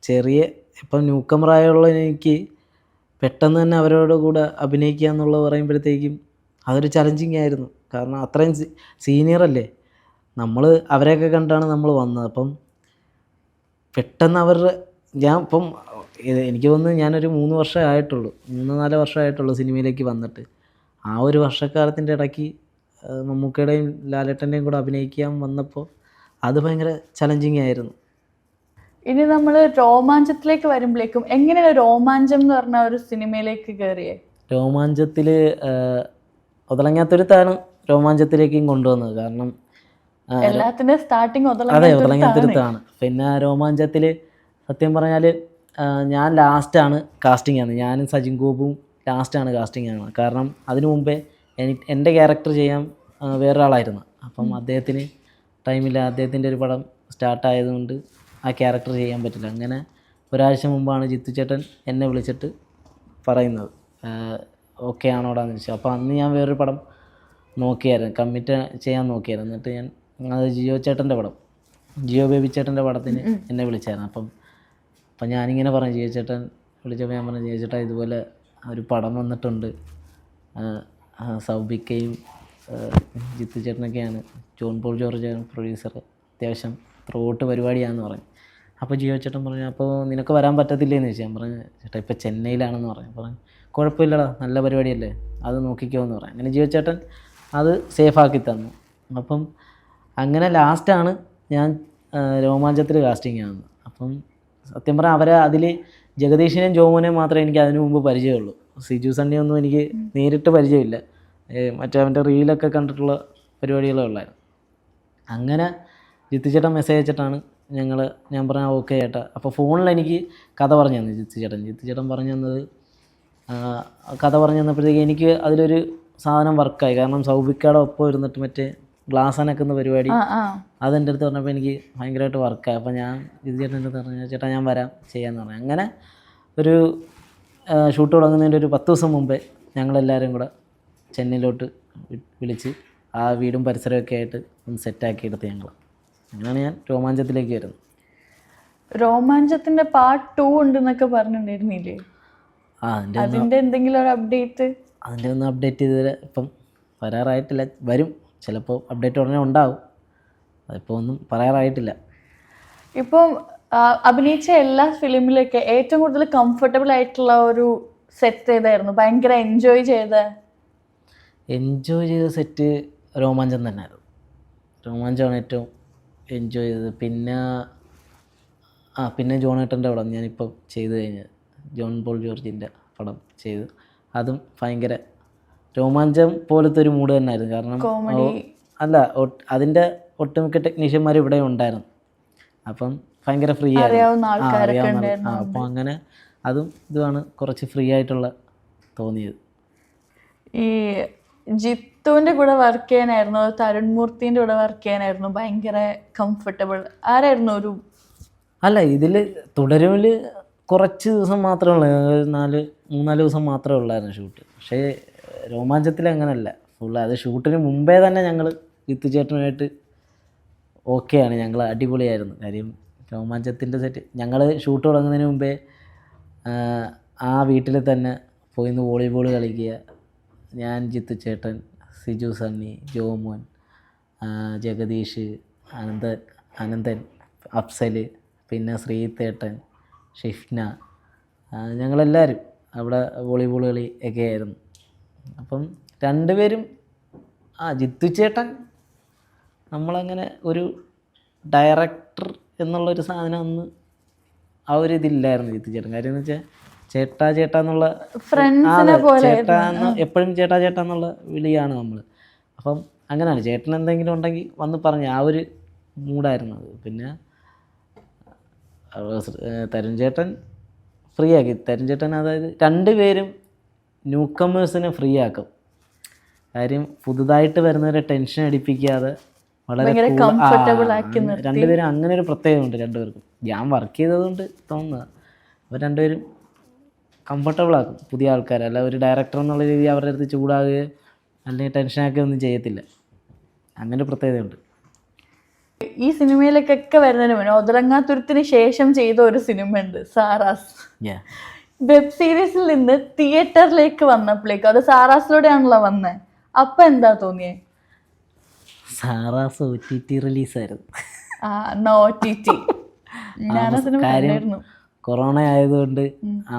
ചെറിയ ഇപ്പം ന്യൂക്കമറായുള്ള എനിക്ക് പെട്ടെന്ന് തന്നെ അവരോട് കൂടെ അഭിനയിക്കുക എന്നുള്ളത് പറയുമ്പോഴത്തേക്കും അതൊരു ചലഞ്ചിങ് ആയിരുന്നു. കാരണം അത്രയും സീനിയറല്ലേ നമ്മൾ, അവരെയൊക്കെ കണ്ടാണ് നമ്മൾ വന്നത്. അപ്പം പെട്ടെന്ന് ഞാൻ ഇപ്പം എനിക്ക് തോന്നുന്നു ഞാനൊരു 3 വർഷമേ ആയിട്ടുള്ളൂ, 3-4 വർഷമായിട്ടുള്ളൂ സിനിമയിലേക്ക് വന്നിട്ട്. ആ ഒരു വർഷക്കാലത്തിൻ്റെ ഇടയ്ക്ക് മമ്മൂക്കയുടെയും ലാലേട്ടൻ്റെയും കൂടെ അഭിനയിക്കാൻ വന്നപ്പോൾ അത് ഭയങ്കര ചലഞ്ചിങ് ആയിരുന്നു. ഇനി നമ്മൾ രോമാഞ്ചത്തിലേക്ക് വരുമ്പോഴേക്കും എങ്ങനെയാണ് രോമാഞ്ചം എന്ന് പറഞ്ഞ ഒരു സിനിമയിലേക്ക് കയറിയേ? രോമാഞ്ചത്തിൽ ഒതളങ്ങാത്തുരുത്താണ് രോമാഞ്ചത്തിലേക്കും കൊണ്ടുവന്നത്. കാരണം എല്ലാത്തിൻ്റെ സ്റ്റാർട്ടിങ് അതെ ഒതളങ്ങാത്തുരുത്താണ്. പിന്നെ രോമാഞ്ചത്തിൽ സത്യം പറഞ്ഞാൽ ഞാൻ ലാസ്റ്റാണ് കാസ്റ്റിംഗ് ആണ്, ഞാനും സജിൻ ഗോപും ലാസ്റ്റാണ് കാസ്റ്റിംഗ് ആണ്. കാരണം അതിനു മുമ്പേ എൻ്റെ ക്യാരക്ടർ ചെയ്യാൻ വേറൊരാളായിരുന്നു. അപ്പം അദ്ദേഹത്തിന് ടൈമില്ല, അദ്ദേഹത്തിൻ്റെ ഒരു പടം സ്റ്റാർട്ടായതുകൊണ്ട് ആ ക്യാരക്ടർ ചെയ്യാൻ പറ്റില്ല. അങ്ങനെ ഒരാഴ്ച മുമ്പാണ് ജിത്തു ചേട്ടൻ എന്നെ വിളിച്ചിട്ട് പറയുന്നത് ഓക്കെ ആണോടാന്ന് ചോദിച്ചു. അപ്പോൾ അന്ന് ഞാൻ വേറൊരു പടം നോക്കിയായിരുന്നു, കമ്മിറ്റ് ചെയ്യാൻ നോക്കിയായിരുന്നു. എന്നിട്ട് ഞാൻ അത് ജിയോ ചേട്ടൻ്റെ പടം, ജിയോ ബേബി ചേട്ടൻ്റെ പടത്തിന് എന്നെ വിളിച്ചായിരുന്നു. അപ്പം ഞാനിങ്ങനെ പറഞ്ഞു, ജിയോ ചേട്ടൻ വിളിച്ചപ്പോൾ ഞാൻ പറഞ്ഞു, ജിയോ ചേട്ടാ ഇതുപോലെ ഒരു പടം വന്നിട്ടുണ്ട്, സൗബിക്കയും ജിത്തു ചേട്ടനൊക്കെയാണ്, ജോൺ പോൾ ജോർജാണ് പ്രൊഡ്യൂസർ, അത്യാവശ്യം ത്രൂഔട്ട് പരിപാടിയാണെന്ന് പറഞ്ഞു. അപ്പോൾ ജിയോ ചേട്ടൻ പറഞ്ഞു, അപ്പോൾ നിനക്ക് വരാൻ പറ്റത്തില്ലേന്ന് ചോദിച്ചു. ഞാൻ പറഞ്ഞു, ചേട്ടാ ഇപ്പോൾ ചെന്നൈയിലാണെന്ന് പറഞ്ഞു കുഴപ്പമില്ലടാ, നല്ല പരിപാടിയല്ലേ, അത് നോക്കിക്കോ എന്ന് പറഞ്ഞു. അങ്ങനെ ജിയോ ചേട്ടൻ അത് സേഫാക്കി തന്നു. അപ്പം അങ്ങനെ ലാസ്റ്റാണ് ഞാൻ രോമാഞ്ചത്തിൽ കാസ്റ്റിംഗ് ആകുന്നത്. അപ്പം സത്യം പറഞ്ഞാൽ അവരെ അതിൽ ജഗദീഷിനെയും ജോമോനെയും മാത്രമേ എനിക്ക് അതിനു മുമ്പ് പരിചയമുള്ളൂ. സിജു സണ്ണിയൊന്നും എനിക്ക് നേരിട്ട് പരിചയമില്ല, മറ്റേ അവൻ്റെ റീലൊക്കെ കണ്ടിട്ടുള്ള പരിപാടികളേ ഉള്ളായിരുന്നു. അങ്ങനെ ജിത്തു ചേട്ടൻ മെസ്സേജ് അയച്ചിട്ടാണ് ഞാൻ പറഞ്ഞ ഓക്കെ ചേട്ടാ. അപ്പോൾ ഫോണിൽ എനിക്ക് കഥ പറഞ്ഞു തന്നു ജിത്തു ചേട്ടൻ പറഞ്ഞു തന്നത്. കഥ പറഞ്ഞു തന്നപ്പോഴത്തേക്ക് എനിക്ക് അതിലൊരു സാധനം വർക്കായി. കാരണം സൗബിക്കയുടെ ഒപ്പം ഇരുന്നിട്ട് മറ്റേ ഗ്ലാസ് അനക്കുന്ന പരിപാടി അതെൻ്റെ അടുത്ത് പറഞ്ഞപ്പോൾ എനിക്ക് ഭയങ്കരമായിട്ട് വർക്കായി. അപ്പോൾ ഞാൻ ജിത്തു ചേട്ടൻ്റെ അടുത്ത് പറഞ്ഞു, ചേട്ടാ ഞാൻ വരാം ചെയ്യാമെന്ന് പറഞ്ഞു. അങ്ങനെ ഒരു ഷൂട്ട് തുടങ്ങുന്നതിൻ്റെ ഒരു 10 ദിവസം മുമ്പേ ഞങ്ങളെല്ലാവരും കൂടെ ചെന്നൈയിലോട്ട് വിളിച്ച് ആ വീടും പരിസരമൊക്കെ ആയിട്ട് ഒന്ന് സെറ്റാക്കി എടുത്ത് ഞങ്ങൾ. അങ്ങനെയാണ് ഞാൻ രോമാഞ്ചത്തിലേക്ക് വരുന്നത്. രോമാഞ്ചത്തിന്റെ പാർട്ട് 2 ഉണ്ടെന്നൊക്കെ പറഞ്ഞിട്ടുണ്ടായിരുന്നില്ലേ? അതിന്റെ എന്തെങ്കിലും ഒരു അപ്ഡേറ്റ്? അതിൻ്റെ ഒന്നും അപ്ഡേറ്റ് ചെയ്തത് ഇപ്പം വരാറായിട്ടില്ല, വരും ചിലപ്പോൾ അപ്ഡേറ്റ് ഉടനെ ഉണ്ടാവും, അതിപ്പോൾ ഒന്നും പറയാറായിട്ടില്ല. ഇപ്പം അഭിനയിച്ച എല്ലാ ഫിലിമിലൊക്കെ ഏറ്റവും കൂടുതൽ കംഫർട്ടബിൾ ആയിട്ടുള്ള ഒരു സെറ്റ് ഏതായിരുന്നു? ഭയങ്കര എൻജോയ് ചെയ്ത സെറ്റ് രോമാഞ്ചം തന്നെയായിരുന്നു. രോമാഞ്ചമാണ് ഏറ്റവും എൻജോയ് ചെയ്തത്. പിന്നെ ജോണേട്ടൻ്റെ പടം ഞാനിപ്പോൾ ചെയ്ത് കഴിഞ്ഞത്, ജോൺ പോൾ ജോർജിൻ്റെ പടം ചെയ്ത്, അതും ഭയങ്കര രോമാഞ്ചം പോലത്തെ ഒരു മൂഡ് തന്നെയായിരുന്നു. കാരണം അതിൻ്റെ ഒട്ടുമിക്ക ടെക്നീഷ്യന്മാർ ഇവിടെ ഉണ്ടായിരുന്നു. അപ്പം ഭയങ്കര ഫ്രീ ആയിരുന്നു, അറിയാവുന്ന. അപ്പോൾ അങ്ങനെ അതും ഇതുമാണ് കുറച്ച് ഫ്രീ ആയിട്ടുള്ള തോന്നിയത്. ഈ ജിത്തുവിൻ്റെ കൂടെ വർക്ക് ചെയ്യാനായിരുന്നു, തരുൺ മൂർത്തിൻ്റെ കൂടെ വർക്ക് ചെയ്യാനായിരുന്നു ഭയങ്കര കംഫർട്ടബിൾ? ആരായിരുന്നു ഒരു ഇതിൽ തുടരുമിൽ കുറച്ച് ദിവസം മാത്രമേ ഉള്ളൂ, 3-4 ദിവസം മാത്രമേ ഉള്ളായിരുന്നു ഷൂട്ട്. പക്ഷേ രോമാഞ്ചത്തിൽ അങ്ങനെയല്ല, ഫുള്ള് അത് ഷൂട്ടിന് മുമ്പേ തന്നെ ഞങ്ങൾ ജിത്തു ചേട്ടനുമായിട്ട് ഓക്കെയാണ്, ഞങ്ങൾ അടിപൊളിയായിരുന്നു. കാര്യം രോമാഞ്ചത്തിൻ്റെ സെറ്റ് ഞങ്ങൾ ഷൂട്ട് തുടങ്ങുന്നതിന് മുമ്പേ ആ വീട്ടിൽ തന്നെ പോയിന്ന് വോളിബോൾ കളിക്കുക. ഞാൻ, ജിത്തു ചേട്ടൻ, സിജു സണ്ണി, ജോമോൻ, ജഗദീഷ്, അനന്തൻ, അഫ്സൽ, പിന്നെ ശ്രീതേട്ടൻ, ഷിഫ്ന, ഞങ്ങളെല്ലാവരും അവിടെ വോളിബോൾ കളി ഒക്കെ ആയിരുന്നു. അപ്പം രണ്ടുപേരും ജിത്തു ചേട്ടൻ നമ്മളങ്ങനെ ഒരു ഡയറക്ടർ എന്നുള്ളൊരു സാധനം ഒന്നും ആ ഒരു ഇതില്ലായിരുന്നു ജിത്തു ചേട്ടൻ. കാര്യം എന്ന് വെച്ചാൽ ചേട്ടാ എന്നുള്ള എപ്പോഴും ചേട്ടാ എന്നുള്ള വിളിയാണ് നമ്മൾ. അപ്പം അങ്ങനെയാണ്, ചേട്ടൻ എന്തെങ്കിലും ഉണ്ടെങ്കിൽ വന്ന് പറഞ്ഞ് ആ ഒരു മൂഡായിരുന്നു അത്. പിന്നെ തരുൺ ചേട്ടൻ ഫ്രീ ആക്കി. തരുൺ ചേട്ടൻ അതായത് രണ്ടുപേരും ന്യൂ കമേഴ്സിനെ ഫ്രീ ആക്കും. കാര്യം പുതുതായിട്ട് വരുന്നവരെ ടെൻഷൻ അടിപ്പിക്കാതെ വളരെ രണ്ടുപേരും അങ്ങനെ ഒരു പ്രത്യേകതയുണ്ട് രണ്ടുപേർക്കും. ഞാൻ വർക്ക് ചെയ്തതുകൊണ്ട് തോന്നുന്നത് അവർ രണ്ടുപേരും കംഫർട്ടബിൾ ആക്കും പുതിയ ആൾക്കാർ. അല്ല ഒരു ഡയറക്ടർ എന്നുള്ള രീതി അവരുടെ അടുത്ത് ചൂടാകുകയോ അല്ലെങ്കിൽ ടെൻഷനാക്കുകയോ ഒന്നും ചെയ്യത്തില്ല. അങ്ങനെ ഒരു പ്രത്യേകതയുണ്ട്. ഈ സിനിമയിലേക്കൊക്കെ വരുന്നതിന് മുന്നേ ഒതുറങ്ങാത്തുരത്തിന് ശേഷം ചെയ്ത ഒരു സിനിമ ഉണ്ട്, സാറാസ്. വെബ് സീരീസിൽ നിന്ന് തിയേറ്ററിലേക്ക് വന്നപ്പോഴേക്കും അത് സാറാസിലൂടെയാണല്ലോ വന്നത്. അപ്പം എന്താ തോന്നിയത്? Sara's OTT റിലീസായിരുന്നു. കൊറോണ ആയതുകൊണ്ട്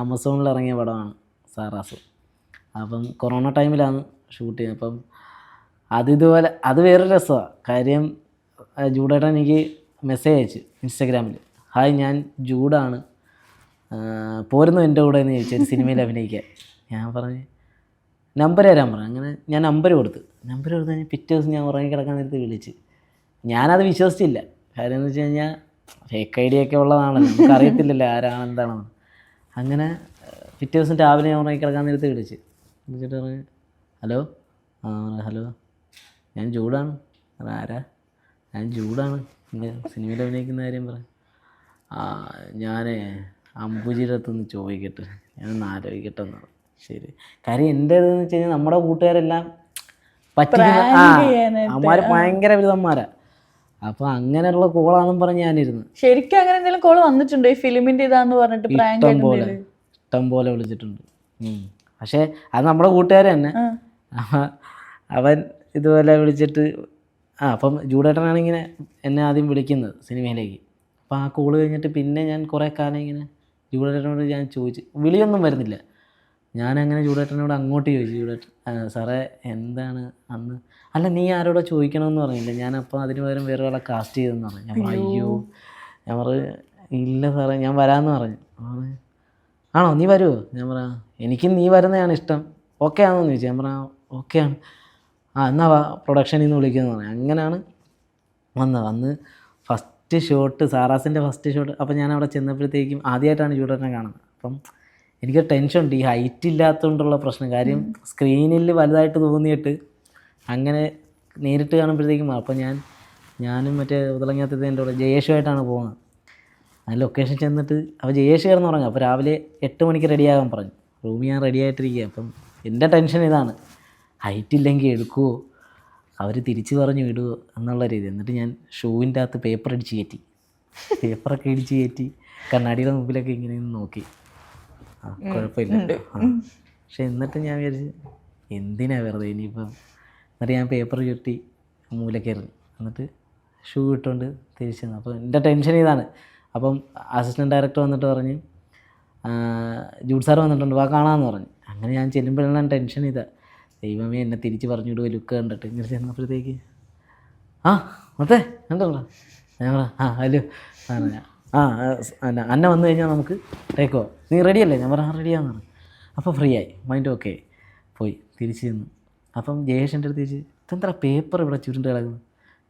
ആമസോണിൽ ഇറങ്ങിയ പടമാണ് സാറാസ്. അപ്പം കൊറോണ ടൈമിലാണ് ഷൂട്ട് ചെയ്യുന്നത്. അപ്പം ഇതുപോലെ അത് വേറൊരു രസമാണ്. കാര്യം ജൂഡേട്ടൻ എനിക്ക് മെസ്സേജ് അയച്ചു ഇൻസ്റ്റാഗ്രാമിൽ, ഹായ് ഞാൻ ജൂഡാണ്, പോരുന്നു എൻ്റെ കൂടെ എന്ന് ചോദിച്ചു ഒരു സിനിമയിൽ അഭിനയിക്കാൻ. ഞാൻ പറഞ്ഞ് നമ്പർ തരാൻ പറഞ്ഞു. അങ്ങനെ ഞാൻ നമ്പർ കൊടുത്ത് കഴിഞ്ഞാൽ പിറ്റേ ദിവസം ഞാൻ ഉറങ്ങിക്കിടക്കാൻ നേരത്ത് വിളിച്ച്. ഞാനത് വിശ്വസിച്ചില്ല. കാര്യം എന്ന് വെച്ച് കഴിഞ്ഞാൽ ഫേക്ക് ഐഡിയ ഒക്കെ ഉള്ളതാണല്ലോ, നമുക്ക് അറിയത്തില്ലല്ലോ ആരാണ് എന്താണെന്ന്. അങ്ങനെ പിറ്റേ ദിവസം രാവിലെ ഞാൻ ഉറങ്ങി കിടക്കാൻ നേരത്ത് വിളിച്ചിട്ട് പറഞ്ഞു, ഹലോ, ആ ഹലോ, ഞാൻ ജൂഡാണ്. ആരാ? ഞാൻ ജൂഡാണ്, സിനിമയിൽ അഭിനയിക്കുന്ന കാര്യം പറ. ആ ഞാൻ അമ്പുജിയുടെ അടുത്തൊന്ന് ചോദിക്കട്ടെ, ഞാനൊന്ന് ആലോചിക്കട്ടെ എന്ന് പറഞ്ഞു. ശരി. കാര്യം എൻ്റെ ഇതെന്ന് വെച്ച് കഴിഞ്ഞാൽ നമ്മുടെ കൂട്ടുകാരെല്ലാം പറ്റിക്കുന്ന അമ്മമാർ ഭയങ്കര വിധന്മാരാ. അപ്പോൾ അങ്ങനെയുള്ള കോളാണെന്നും പറഞ്ഞ് ഞാനിരുന്നു. ശരിക്കും അങ്ങനെ എന്തെങ്കിലും കോൾ വന്നിട്ടുണ്ടോ ഈ ഫിലിമിന്റെ ഇതാന്ന് പറഞ്ഞിട്ട്? ഇഷ്ടം പോലെ വിളിച്ചിട്ടുണ്ട്. പക്ഷേ അത് നമ്മുടെ കൂട്ടുകാർ തന്നെ. അവൻ ഇതുപോലെ വിളിച്ചിട്ട് അപ്പം ജൂഡേട്ടനാണ് ഇങ്ങനെ എന്നെ ആദ്യം വിളിക്കുന്നത് സിനിമയിലേക്ക്. അപ്പോൾ ആ കോള് കഴിഞ്ഞിട്ട് പിന്നെ ഞാൻ കുറേ കാലം ഇങ്ങനെ ജൂഡേട്ടനോട് ഞാൻ ചോദിച്ചു, വിളിയൊന്നും വരുന്നില്ല. ഞാനങ്ങനെ ജൂഡേട്ടനോട് അങ്ങോട്ട് ചോദിച്ചു, ജൂഡേട്ടൻ സാറേ എന്താണ് അന്ന്, അല്ല നീ ആരോടോ ചോദിക്കണമെന്ന് പറഞ്ഞില്ല, ഞാനപ്പോൾ അതിന് പകരം വേറെ ആളെ കാസ്റ്റ് ചെയ്തെന്ന് പറഞ്ഞു. ഞാൻ അയ്യോ, ഞാൻ പറഞ്ഞു ഇല്ല സാറേ ഞാൻ വരാമെന്ന് പറഞ്ഞു. ആണോ നീ വരുമോ? ഞാൻ പറയാം എനിക്കും നീ വരുന്നതാണ് ഇഷ്ടം, ഓക്കെ ആണെന്ന് ചോദിച്ചു. ഞാൻ പറയാം ഓക്കെ ആണ്. എന്നാ വാ പ്രൊഡക്ഷനിൽ നിന്ന് വിളിക്കുന്നത് പറഞ്ഞു. അങ്ങനെയാണ് വന്ന് ഫസ്റ്റ് ഷോട്ട്, സാറാസിൻ്റെ ഫസ്റ്റ് ഷോട്ട്. അപ്പം ഞാൻ അവിടെ ചെന്നപ്പോഴത്തേക്കും ആദ്യമായിട്ടാണ് ജൂഡേട്ടനെ കാണുന്നത്. അപ്പം എനിക്ക് ടെൻഷൻ ഉണ്ട്, ഈ ഹൈറ്റ് ഇല്ലാത്തതുകൊണ്ടുള്ള പ്രശ്നം. കാര്യം സ്ക്രീനിൽ വലുതായിട്ട് തോന്നിയിട്ട് അങ്ങനെ നേരിട്ട് കാണുമ്പോഴത്തേക്കും. അപ്പം ഞാനും മറ്റേ ഉതളങ്ങാത്തതിൻ്റെ കൂടെ ജയേഷുമായിട്ടാണ് പോകുന്നത്. ആ ലൊക്കേഷൻ ചെന്നിട്ട് അപ്പോൾ ജയേഷ് കിടന്ന് ഉറങ്ങുക. അപ്പോൾ രാവിലെ 8 മണിക്ക് റെഡിയാകാൻ പറഞ്ഞു. റൂമിൽ ഞാൻ റെഡി ആയിട്ടിരിക്കുക. അപ്പം എൻ്റെ ടെൻഷൻ ഇതാണ്, ഹൈറ്റ് ഇല്ലെങ്കിൽ എടുക്കുമോ, അവർ തിരിച്ചു പറഞ്ഞു വിടുമോ എന്നുള്ള രീതി. എന്നിട്ട് ഞാൻ ഷൂവിൻ്റെ അകത്ത് പേപ്പർ അടിച്ച് കയറ്റി, പേപ്പറൊക്കെ ഇടിച്ച് കയറ്റി കണ്ണാടിയുടെ മുമ്പിലൊക്കെ ഇങ്ങനെ നോക്കി. കുഴപ്പമില്ല. പക്ഷെ എന്നിട്ട് ഞാൻ വിചാരിച്ച് എന്തിനാ വെറുതെ ഇനിയിപ്പം. എന്നിട്ട് ഞാൻ പേപ്പർ ചുറ്റി മൂലക്കയറി എന്നിട്ട് ഷൂ ഇട്ടുകൊണ്ട് തിരിച്ചു വന്നു. അപ്പോൾ എൻ്റെ ടെൻഷൻ ഇതാണ്. അപ്പം അസിസ്റ്റൻറ്റ് ഡയറക്ടർ വന്നിട്ട് പറഞ്ഞ് ജൂഡ് സാർ വന്നിട്ടുണ്ട്, വാ കാണാമെന്ന് പറഞ്ഞു. അങ്ങനെ ഞാൻ ചെല്ലുമ്പോഴെല്ലാം ടെൻഷൻ ഇതാ, ദൈവമേ എന്നെ തിരിച്ച് പറഞ്ഞു വിടുക ലുക്ക് കണ്ടിട്ട്. ഇങ്ങനെ ചെന്നപ്പോഴത്തേക്ക് മൊത്തേ കണ്ടോ ഞാൻ പറ ഹലോ അന്ന വന്നു കഴിഞ്ഞാൽ നമുക്ക് ടേക്കോ, നീ റെഡിയല്ലേ? ഞാൻ പറഞ്ഞാൽ റെഡിയാന്ന് പറഞ്ഞു. അപ്പോൾ ഫ്രീ ആയി, മൈൻഡ് ഓക്കെ പോയി തിരിച്ച് ചെന്നു. അപ്പം ജയേഷിൻ്റെ അടുത്ത് ചോദിച്ചു, ഇതെന്താ പേപ്പർ ഇവിടെ ചുരുണ്ട് കിടക്കുന്നു?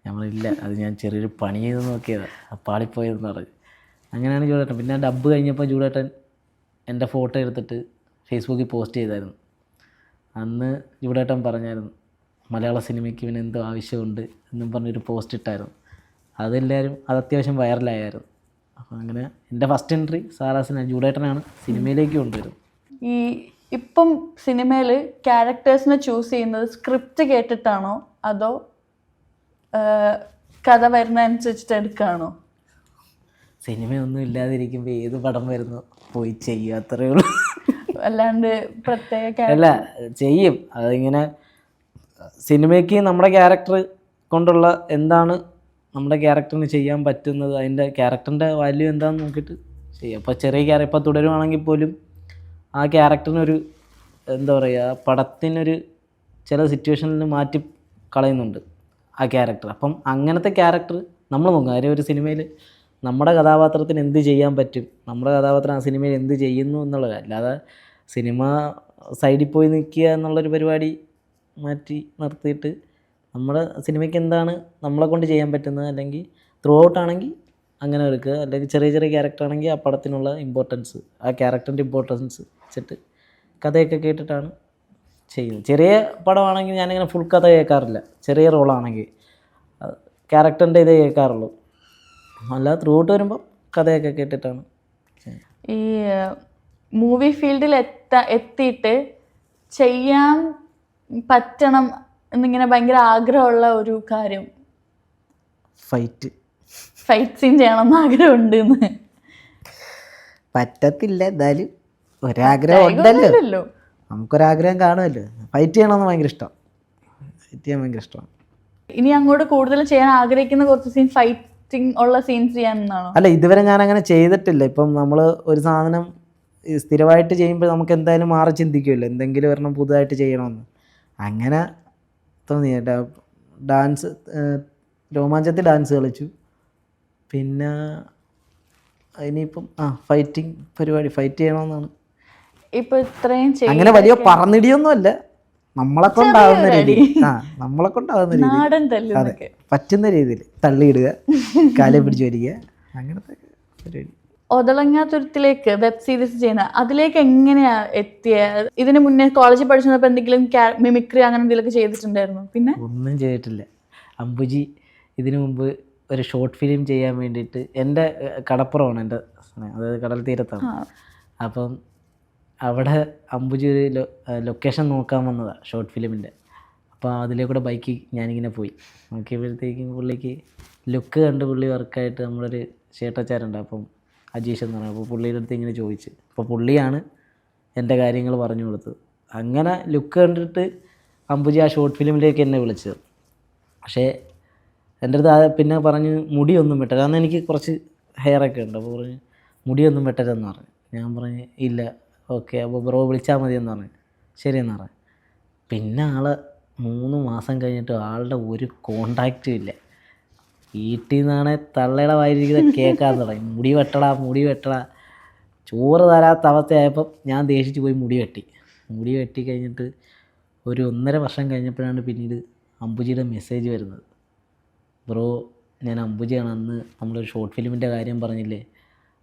ഞാൻ പറഞ്ഞില്ല, അത് ഞാൻ ചെറിയൊരു പണി ചെയ്ത് നോക്കിയതാണ്, പാളിപ്പോയതെന്ന് പറഞ്ഞു. അങ്ങനെയാണ് ജൂഡേട്ടൻ. പിന്നെ ഡബ്ബ് കഴിഞ്ഞപ്പോൾ ജൂഡേട്ടൻ എൻ്റെ ഫോട്ടോ എടുത്തിട്ട് ഫേസ്ബുക്കിൽ പോസ്റ്റ് ചെയ്തായിരുന്നു. അന്ന് ജൂഡേട്ടൻ പറഞ്ഞായിരുന്നു മലയാള സിനിമയ്ക്ക് ഇവന് എന്തോ ആവശ്യമുണ്ട് എന്നും പറഞ്ഞൊരു പോസ്റ്റ് ഇട്ടായിരുന്നു. അതെല്ലാവരും അത് അത്യാവശ്യം വൈറലായിരുന്നു. അപ്പോൾ അങ്ങനെ എൻ്റെ ഫസ്റ്റ് എൻട്രി സാറാസിന് ജൂഡേട്ടനാണ് സിനിമയിലേക്ക് കൊണ്ടുവരുന്നത്. ഈ ഇപ്പം സിനിമയിൽ ക്യാരക്ടേഴ്സിനെ ചൂസ് ചെയ്യുന്നത് സ്ക്രിപ്റ്റ് കേട്ടിട്ടാണോ അതോ കഥ വരുന്നതനുസരിച്ചിട്ട് എടുക്കുകയാണോ? സിനിമയൊന്നും ഇല്ലാതിരിക്കുമ്പോൾ ഏത് പടം വരുന്നു പോയി ചെയ്യുക, അത്രയേ ഉള്ളൂ. അല്ലാണ്ട് പ്രത്യേക അല്ല, ചെയ്യും. അതിങ്ങനെ സിനിമയ്ക്ക് നമ്മുടെ ക്യാരക്ടർ കൊണ്ടുള്ള എന്താണ് നമ്മുടെ ക്യാരക്ടറിന് ചെയ്യാൻ പറ്റുന്നത്, അതിൻ്റെ ക്യാരക്ടറിൻ്റെ വാല്യൂ എന്താണെന്ന് നോക്കിയിട്ട് ചെയ്യും. അപ്പോൾ ചെറിയ ക്യാരക്ടർ ഇപ്പോൾ തുടരുവാണെങ്കിൽ പോലും ആ ക്യാരക്ടറിനൊരു എന്താ പറയുക, പടത്തിനൊരു ചില സിറ്റുവേഷനിൽ മാറ്റി കളയുന്നുണ്ട് ആ ക്യാരക്ടർ. അപ്പം അങ്ങനത്തെ ക്യാരക്ടർ നമ്മൾ നോക്കും. കാര്യം ഒരു സിനിമയിൽ നമ്മുടെ കഥാപാത്രത്തിന് എന്ത് ചെയ്യാൻ പറ്റും, നമ്മുടെ കഥാപാത്രം ആ സിനിമയിൽ എന്ത് ചെയ്യുന്നു എന്നുള്ളത്. അല്ലാതെ സിനിമ സൈഡിൽ പോയി നിൽക്കുക എന്നുള്ളൊരു പരിപാടി മാറ്റി നിർത്തിയിട്ട് നമ്മുടെ സിനിമയ്ക്ക് എന്താണ് നമ്മളെ കൊണ്ട് ചെയ്യാൻ പറ്റുന്നത്, അല്ലെങ്കിൽ ത്രൂ ഔട്ടാണെങ്കിൽ അങ്ങനെ എടുക്കുക, അല്ലെങ്കിൽ ചെറിയ ചെറിയ ക്യാരക്ടർ ആണെങ്കിൽ ആ പടത്തിനുള്ള ഇമ്പോർട്ടൻസ്, ആ ക്യാരക്ടറിൻ്റെ ഇമ്പോർട്ടൻസ് വെച്ചിട്ട് കഥയൊക്കെ കേട്ടിട്ടാണ് ചെയ്യുന്നത്. ചെറിയ പടമാണെങ്കിൽ ഞാനിങ്ങനെ ഫുൾ കഥ കേൾക്കാറില്ല. ചെറിയ റോളാണെങ്കിൽ ക്യാരക്ടറിൻ്റെ ഇതേ കേൾക്കാറുള്ളൂ. അല്ലാതെ ത്രൂ ഔട്ട് വരുമ്പം കഥയൊക്കെ കേട്ടിട്ടാണ്. ഈ മൂവി ഫീൽഡിൽ എത്തിയിട്ട് ചെയ്യാൻ പറ്റണം എന്നിങ്ങനെ ഭയങ്കര ആഗ്രഹമുള്ള ഒരു കാര്യം, ഫൈറ്റ് സീൻ ചെയ്യണമെന്ന് ആഗ്രഹമുണ്ട്. പറ്റത്തില്ല, എന്തായാലും ഒരാഗ്രഹം ഉണ്ടല്ലോ, നമുക്കൊരാഗ്രഹം കാണുമല്ലോ. ഫൈറ്റ് ചെയ്യണമെന്ന് ഭയങ്കര ഇഷ്ടം, ഫൈറ്റ് ചെയ്യാൻ ഭയങ്കര ഇഷ്ടമാണ്. ഇനി അങ്ങോട്ട് കൂടുതൽ ചെയ്യാൻ ആഗ്രഹിക്കുന്ന കുറച്ച് സീൻ ഫൈറ്റിംഗ് ഉള്ള സീൻസ് ചെയ്യാമെന്നാണോ? അല്ല, ഇതുവരെ ഞാൻ അങ്ങനെ ചെയ്തിട്ടില്ല. ഇപ്പം നമ്മൾ ഒരു സാധനം സ്ഥിരമായിട്ട് ചെയ്യുമ്പോൾ നമുക്ക് എന്തായാലും മാറി ചിന്തിക്കുമല്ലോ, എന്തെങ്കിലും ഒരെണ്ണം പുതുതായിട്ട് ചെയ്യണമെന്ന്. അങ്ങനെ തോന്നി. ഡാൻസ്, രോമാഞ്ചത്തിൽ ഡാൻസ് കളിച്ചു. പിന്നെ ഇനിയിപ്പം ഫൈറ്റിംഗ് പരിപാടി, ഫൈറ്റ് ചെയ്യണമെന്നാണ്. ഇപ്പൊ ഇത്രയും അങ്ങനെ വലിയ പറന്നിടിയൊന്നുമല്ല, നമ്മളെ കൊണ്ടാവുന്ന രീതിയിൽ, നമ്മളെ കൊണ്ടാവുന്ന രീതിയിൽ, അതെ, പറ്റുന്ന രീതിയിൽ തള്ളിയിടുക, കാലെ പിടിച്ച് വരിക, അങ്ങനത്തെ പരിപാടി. ഒതളങ്ങാതുരത്തിലേക്ക് വെബ് സീരീസ് ചെയ്യുന്ന അതിലേക്ക് എങ്ങനെയാ എത്തിയ? ഇതിന് മുന്നേ കോളേജിൽ പഠിച്ചപ്പോൾ എന്തെങ്കിലും മിമിക്രി അങ്ങനെ എന്തെങ്കിലുമൊക്കെ ചെയ്തിട്ടുണ്ടായിരുന്നു? പിന്നെ ഒന്നും ചെയ്തിട്ടില്ല. അമ്പുജി ഇതിനു മുമ്പ് ഒരു ഷോർട്ട് ഫിലിം ചെയ്യാൻ വേണ്ടിയിട്ട്, എൻ്റെ കടപ്പുറമാണ് എൻ്റെ സ്ഥലം, അതായത് കടൽ തീരത്താണ്. അപ്പം അവിടെ അമ്പുജി ഒരു ലൊക്കേഷൻ നോക്കാൻ വന്നതാണ് ഷോർട്ട് ഫിലിമിൻ്റെ. അപ്പോൾ അതിലേക്കൂടെ ബൈക്കിൽ ഞാനിങ്ങനെ പോയി നോക്കിയപ്പോഴത്തേക്കും പുള്ളിക്ക് ലുക്ക് കണ്ട് പുള്ളി വർക്കായിട്ട് നമ്മളൊരു ചേട്ടച്ചാരുണ്ട്, അപ്പം അജീഷ് എന്ന് പറയുന്നത്. അപ്പോൾ പുള്ളിയുടെ അടുത്ത് ഇങ്ങനെ ചോദിച്ച്, അപ്പോൾ പുള്ളിയാണ് എൻ്റെ കാര്യങ്ങൾ പറഞ്ഞു കൊടുത്തത്. അങ്ങനെ ലുക്ക് കണ്ടിട്ട് അമ്പുജി ആ ഷോർട്ട് ഫിലിമിലേക്ക് എന്നെ വിളിച്ചത്. പക്ഷേ എൻ്റെ അടുത്ത് പിന്നെ പറഞ്ഞ് മുടിയൊന്നും വെട്ടരുത്, കാരണം എനിക്ക് കുറച്ച് ഹെയറൊക്കെ ഉണ്ട്. അപ്പോൾ പറഞ്ഞ് മുടിയൊന്നും വെട്ടരുതെന്ന് പറഞ്ഞു. ഞാൻ പറഞ്ഞു ഇല്ല, ഓക്കെ, അപ്പോൾ ബ്രോ വിളിച്ചാൽ മതിയെന്ന് പറഞ്ഞു. ശരിയെന്ന് പറഞ്ഞു. പിന്നെ 3 മാസം കഴിഞ്ഞിട്ട് ആളുടെ ഒരു കോണ്ടാക്റ്റും ഇല്ല. വീട്ടിൽ നിന്നാണെ തള്ളയുടെ വായിരിക്കുന്നത് കേൾക്കാൻ തുടങ്ങി, മുടി വെട്ടടാ. ചോറ് തരാത്ത അവസ്ഥയായപ്പം ഞാൻ ദേഷിച്ച് പോയി മുടി വെട്ടി കഴിഞ്ഞിട്ട് ഒരു 1.5 വർഷം കഴിഞ്ഞപ്പോഴാണ് പിന്നീട് അമ്പുജിയുടെ മെസ്സേജ് വരുന്നത്. ബ്രോ, ഞാൻ അമ്പുജിയാണ്, അന്ന് നമ്മളൊരു ഷോർട്ട് ഫിലിമിൻ്റെ കാര്യം പറഞ്ഞില്ലേ,